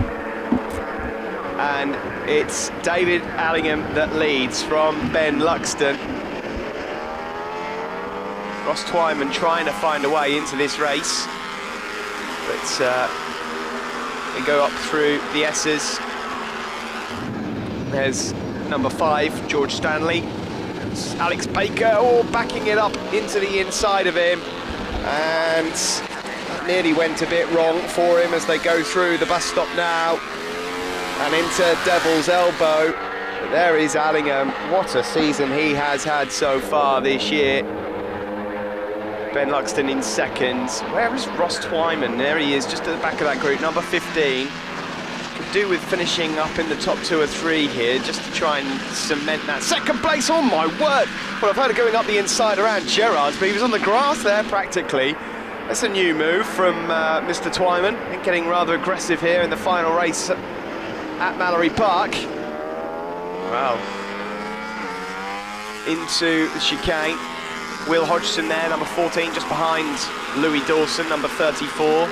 and it's David Allingham that leads from Ben Luxton. Ross Twyman trying to find a way into this race, but they go up through the S's. There's number 5, George Stanley. It's Alex Baker, backing it up into the inside of him, and nearly went a bit wrong for him as they go through the bus stop now and into Devil's Elbow. But there is Allingham. What a season he has had so far this year. Ben Luxton in second. Where is Ross Twyman? There he is, just at the back of that group, number 15. Could do with finishing up in the top 2 or 3 here, just to try and cement that second place. Oh my word! Well, I've heard of going up the inside around Gerrard's, but he was on the grass there practically. That's a new move from Mr. Twyman, and getting rather aggressive here in the final race at Mallory Park. Wow. Into the chicane. Will Hodgson there, number 14, just behind Louis Dawson, number 34,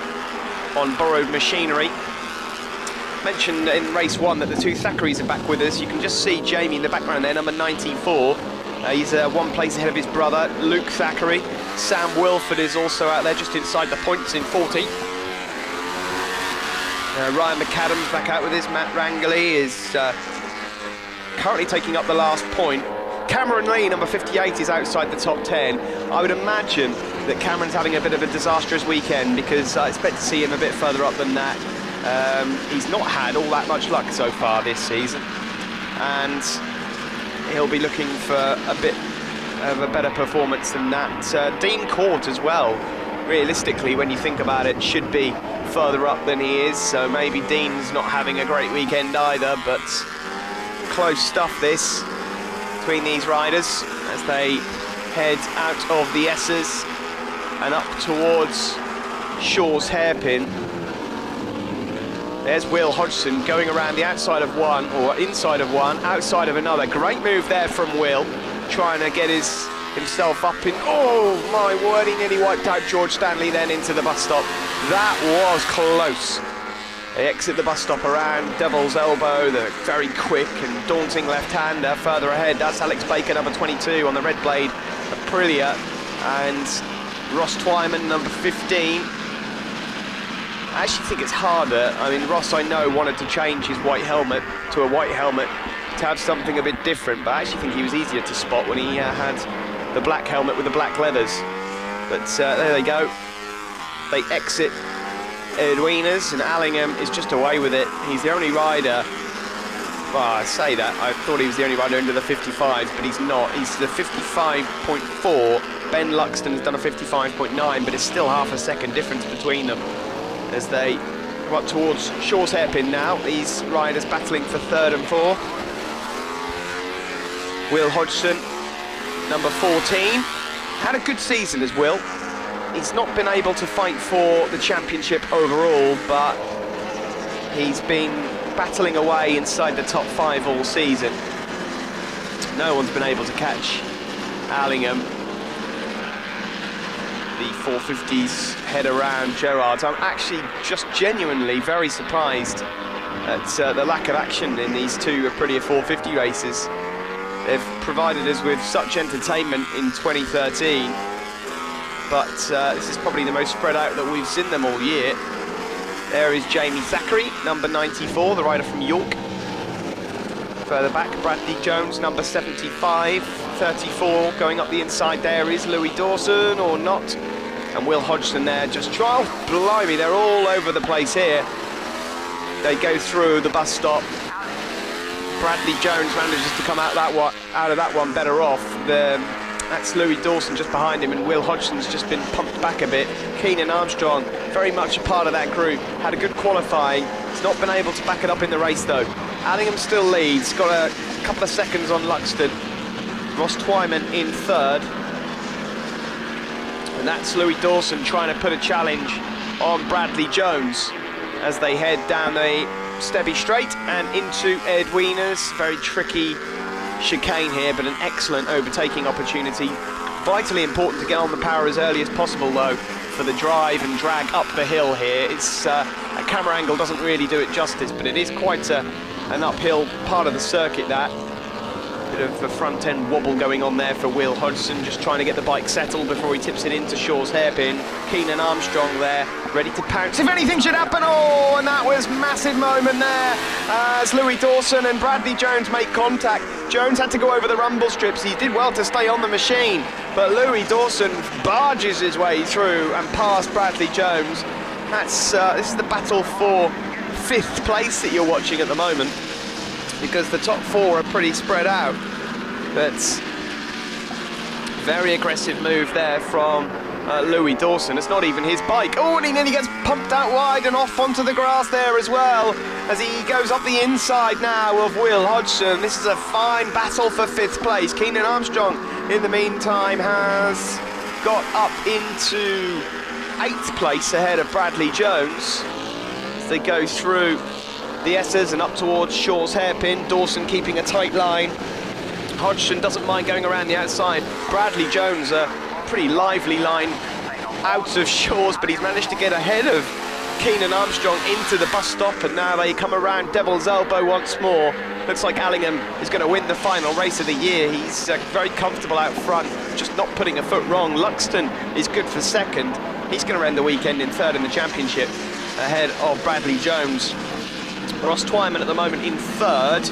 on borrowed machinery. Mentioned in race 1 that the 2 Thackerys are back with us. You can just see Jamie in the background there, number 94. He's 1 place ahead of his brother, Luke Thackeray. Sam Wilford is also out there, just inside the points in 40. Ryan McAdams back out with us. Matt Rangley is currently taking up the last point. Cameron Lee, number 58, is outside the top 10. I would imagine that Cameron's having a bit of a disastrous weekend, because I expect to see him a bit further up than that. He's not had all that much luck so far this season, and he'll be looking for a bit of a better performance than that. Dean Court as well, realistically, when you think about it, should be further up than he is, so maybe Dean's not having a great weekend either. But close stuff this between these riders as they head out of the S's and up towards Shaw's hairpin. There's Will Hodgson going around the outside of one, or inside of one, outside of another. Great move there from Will, trying to get himself up in, oh my word, he nearly wiped out George Stanley then into the bus stop. That was close. They exit the bus stop around Devil's Elbow, the very quick and daunting left-hander. Further ahead, that's Alex Baker, number 22, on the red blade, Aprilia, and Ross Twyman, number 15. I actually think it's harder. I mean, Ross, I know, wanted to change his white helmet to a white helmet to have something a bit different, but I actually think he was easier to spot when he had the black helmet with the black leathers. But there they go. They exit Edwinas, and Allingham is just away with it. He's the only rider, well, I say that, I thought he was the only rider into the 55s, but he's not. He's the 55.4. Ben Luxton's done a 55.9, but it's still half a second difference between them as they go up towards Shaw's hairpin now. These riders battling for 3rd and 4th. Will Hodgson, number 14, had a good season as Will. He's not been able to fight for the championship overall, but he's been battling away inside the top 5 all season. No one's been able to catch Allingham. The 450s head around Gerrard. I'm actually just genuinely very surprised at the lack of action in these two Aprilia 450 races. They've provided us with such entertainment in 2013, but this is probably the most spread out that we've seen them all year. There is Jamie Zachary, number 94, the rider from York. Further back, Bradley Jones, number 75, 34, going up the inside there is Louis Dawson, or not. And Will Hodgson there, just try, oh, blimey, they're all over the place here. They go through the bus stop. Bradley Jones manages to come out of that one better off. That's Louis Dawson just behind him, and Will Hodgson's just been pumped back a bit. Keenan Armstrong, very much a part of that group, had a good qualifying. He's not been able to back it up in the race though. Allingham still leads, got a couple of seconds on Luxton. Ross Twyman in third. And that's Louis Dawson trying to put a challenge on Bradley Jones as they head down the Stebby Straight and into Edwina's. Very tricky chicane here, but an excellent overtaking opportunity. Vitally important to get on the power as early as possible though for the drive and drag up the hill here. It's a camera angle doesn't really do it justice, but it is quite an uphill part of the circuit, that. Bit of a front end wobble going on there for Will Hodgson, just trying to get the bike settled before he tips it into Shaw's hairpin. Keenan Armstrong there, ready to pounce if anything should happen. Oh, and that was massive moment there as Louis Dawson and Bradley Jones make contact. Jones had to go over the rumble strips. He did well to stay on the machine, but Louis Dawson barges his way through and past Bradley Jones. That's this is the battle for 5th place that you're watching at the moment, because the top 4 are pretty spread out. But very aggressive move there from Louis Dawson. It's not even his bike. Oh, and he nearly gets pumped out wide and off onto the grass there as well, as he goes up the inside now of Will Hodgson. This is a fine battle for 5th place. Keenan Armstrong, in the meantime, has got up into 8th place ahead of Bradley Jones as they go through the S's and up towards Shaw's hairpin. Dawson keeping a tight line. Hodgson doesn't mind going around the outside. Bradley Jones, a pretty lively line out of Shaw's, but he's managed to get ahead of Keenan Armstrong into the bus stop, and now they come around Devil's Elbow once more. Looks like Allingham is going to win the final race of the year. He's very comfortable out front, just not putting a foot wrong. Luxton is good for 2nd. He's going to end the weekend in 3rd in the championship, ahead of Bradley Jones. Ross Twyman at the moment in 3rd,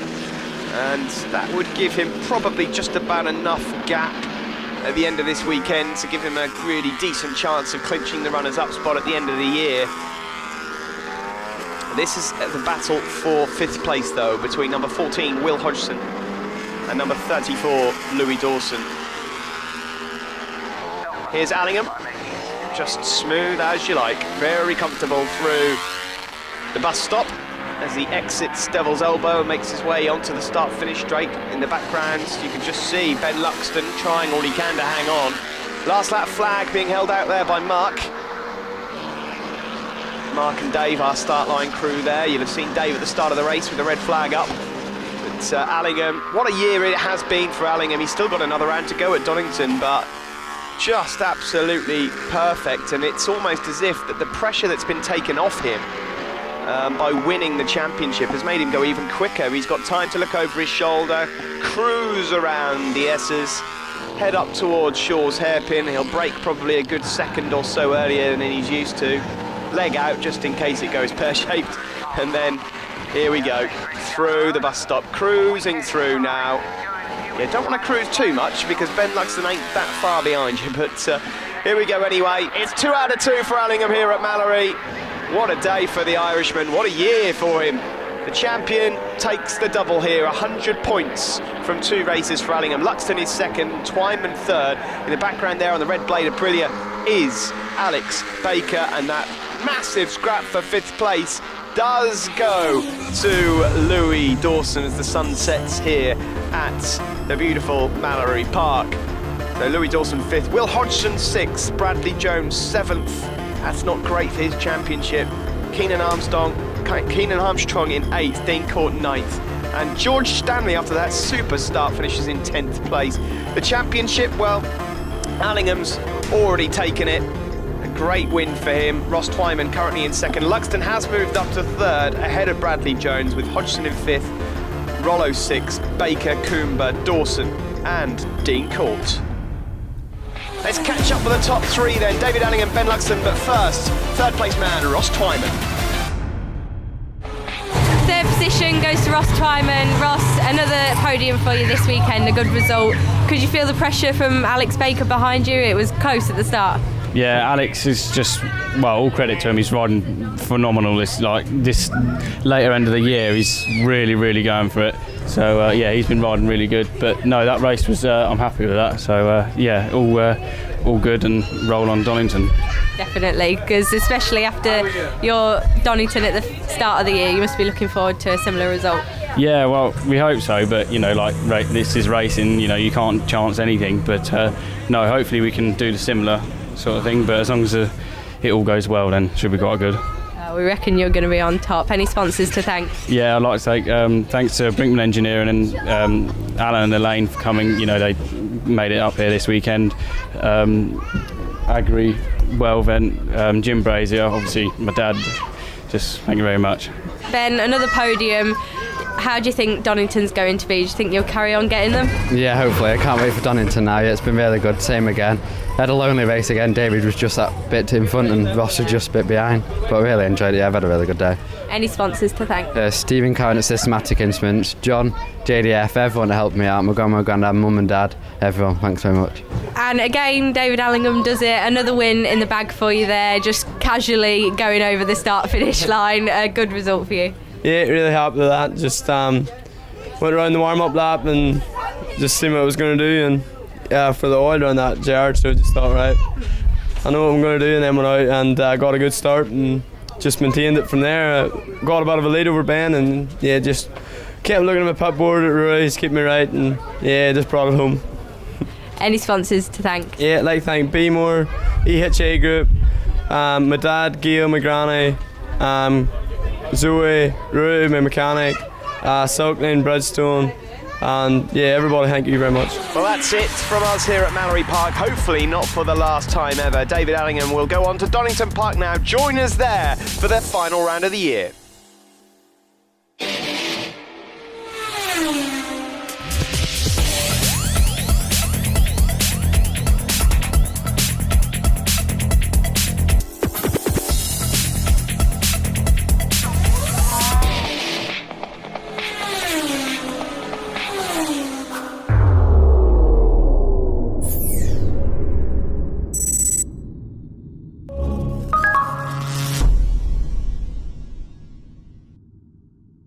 and that would give him probably just about enough gap at the end of this weekend to give him a really decent chance of clinching the runners-up spot at the end of the year. This is the battle for 5th place though, between number 14 Will Hodgson and number 34 Louis Dawson. Here's Allingham, just smooth as you like, very comfortable through the bus stop as he exits Devil's Elbow and makes his way onto the start-finish straight. In the background, you can just see Ben Luxton trying all he can to hang on. Last lap flag being held out there by Mark. Mark and Dave, our start line crew there. You'll have seen Dave at the start of the race with the red flag up. But Allingham, what a year it has been for Allingham. He's still got another round to go at Donington, but just absolutely perfect. And it's almost as if that the pressure that's been taken off him by winning the championship has made him go even quicker. He's got time to look over his shoulder, cruise around the S's, head up towards Shaw's hairpin. He'll brake probably a good 2nd or so earlier than he's used to. Leg out just in case it goes pear-shaped. And then here we go, through the bus stop, cruising through now. Yeah, don't want to cruise too much because Ben Luxton ain't that far behind you, but here we go anyway. It's 2 out of 2 for Allingham here at Mallory. What a day for the Irishman, what a year for him. The champion takes the double here, 100 points from 2 races for Allingham. Luxton is 2nd, Twyman 3rd. In the background there on the red blade Aprilia is Alex Baker, and that massive scrap for 5th place does go to Louis Dawson as the sun sets here at the beautiful Mallory Park. So Louis Dawson 5th, Will Hodgson 6th, Bradley Jones 7th. That's not great for his championship. Keenan Armstrong in 8th, Dean Court 9th. And George Stanley, after that super start, finishes in 10th place. The championship, well, Allingham's already taken it. A great win for him. Ross Twyman currently in second. Luxton has moved up to third, ahead of Bradley Jones, with Hodgson in fifth, Rollo sixth, Baker, Coomber, Dawson and Dean Court. Let's catch up with the top three then. David Allingham, Ben Luxton, but first, third place man, Ross Twyman. Third position goes to Ross Twyman. Ross, another podium for you this weekend, a good result. Could you feel the pressure from Alex Baker behind you? It was close at the start. Yeah, Alex is just, well, all credit to him. He's riding phenomenal this later end of the year. He's really going for it. So yeah, he's been riding really good. But no, that race was, I'm happy with that. So yeah, all good, and roll on Donington. Definitely, because especially after your Donington at the start of the year, you must be looking forward to a similar result. Yeah, well, we hope so, but you know, like this is racing. You know, you can't chance anything. But no, hopefully we can do the similar sort of thing, but as long as it all goes well, then should be quite good. We reckon you're going to be on top. Any sponsors to thank? Yeah, I'd like to thank thanks to Brinkman Engineering and Alan and Elaine for coming. You know, they made it up here this weekend. Agri Wellvent, Jim Brazier, obviously my dad. Just thank you very much. Ben, another podium. How do you think Donington's going to be? Do you think you'll carry on getting them? Yeah, hopefully. I can't wait for Donington now. Yeah, it's been really good. Same again. I had a lonely race again. David was just that bit in front and Ross was just a bit behind. But I really enjoyed it. Yeah, I've had a really good day. Any sponsors to thank? Stephen Cowan at Systematic Instruments, John, JDF, everyone that helped me out. My grandma, granddad, mum and dad, everyone. Thanks very much. And again, David Allingham does it. Another win in the bag for you there. Just casually going over the start-finish line. A good result for you. Yeah, really happy with that. Just went around the warm-up lap and just seen what I was going to do, and yeah, for the oil around that Gerard, so just thought, right, I know what I'm going to do, and then went out and got a good start and just maintained it from there. Got a bit of a lead over Ben, and yeah, just kept looking at my pit board at Ruiz, kept me right, and yeah, just brought it home. Any sponsors to thank? Yeah, I'd like to thank B-More, EHA Group, my dad, Gail, my granny, Zoe, Rue, my mechanic, Silklane, Bridgestone, and yeah, everybody, thank you very much. Well, that's it from us here at Mallory Park. Hopefully not for the last time ever. David Allingham will go on to Donington Park now. Join us there for their final round of the year.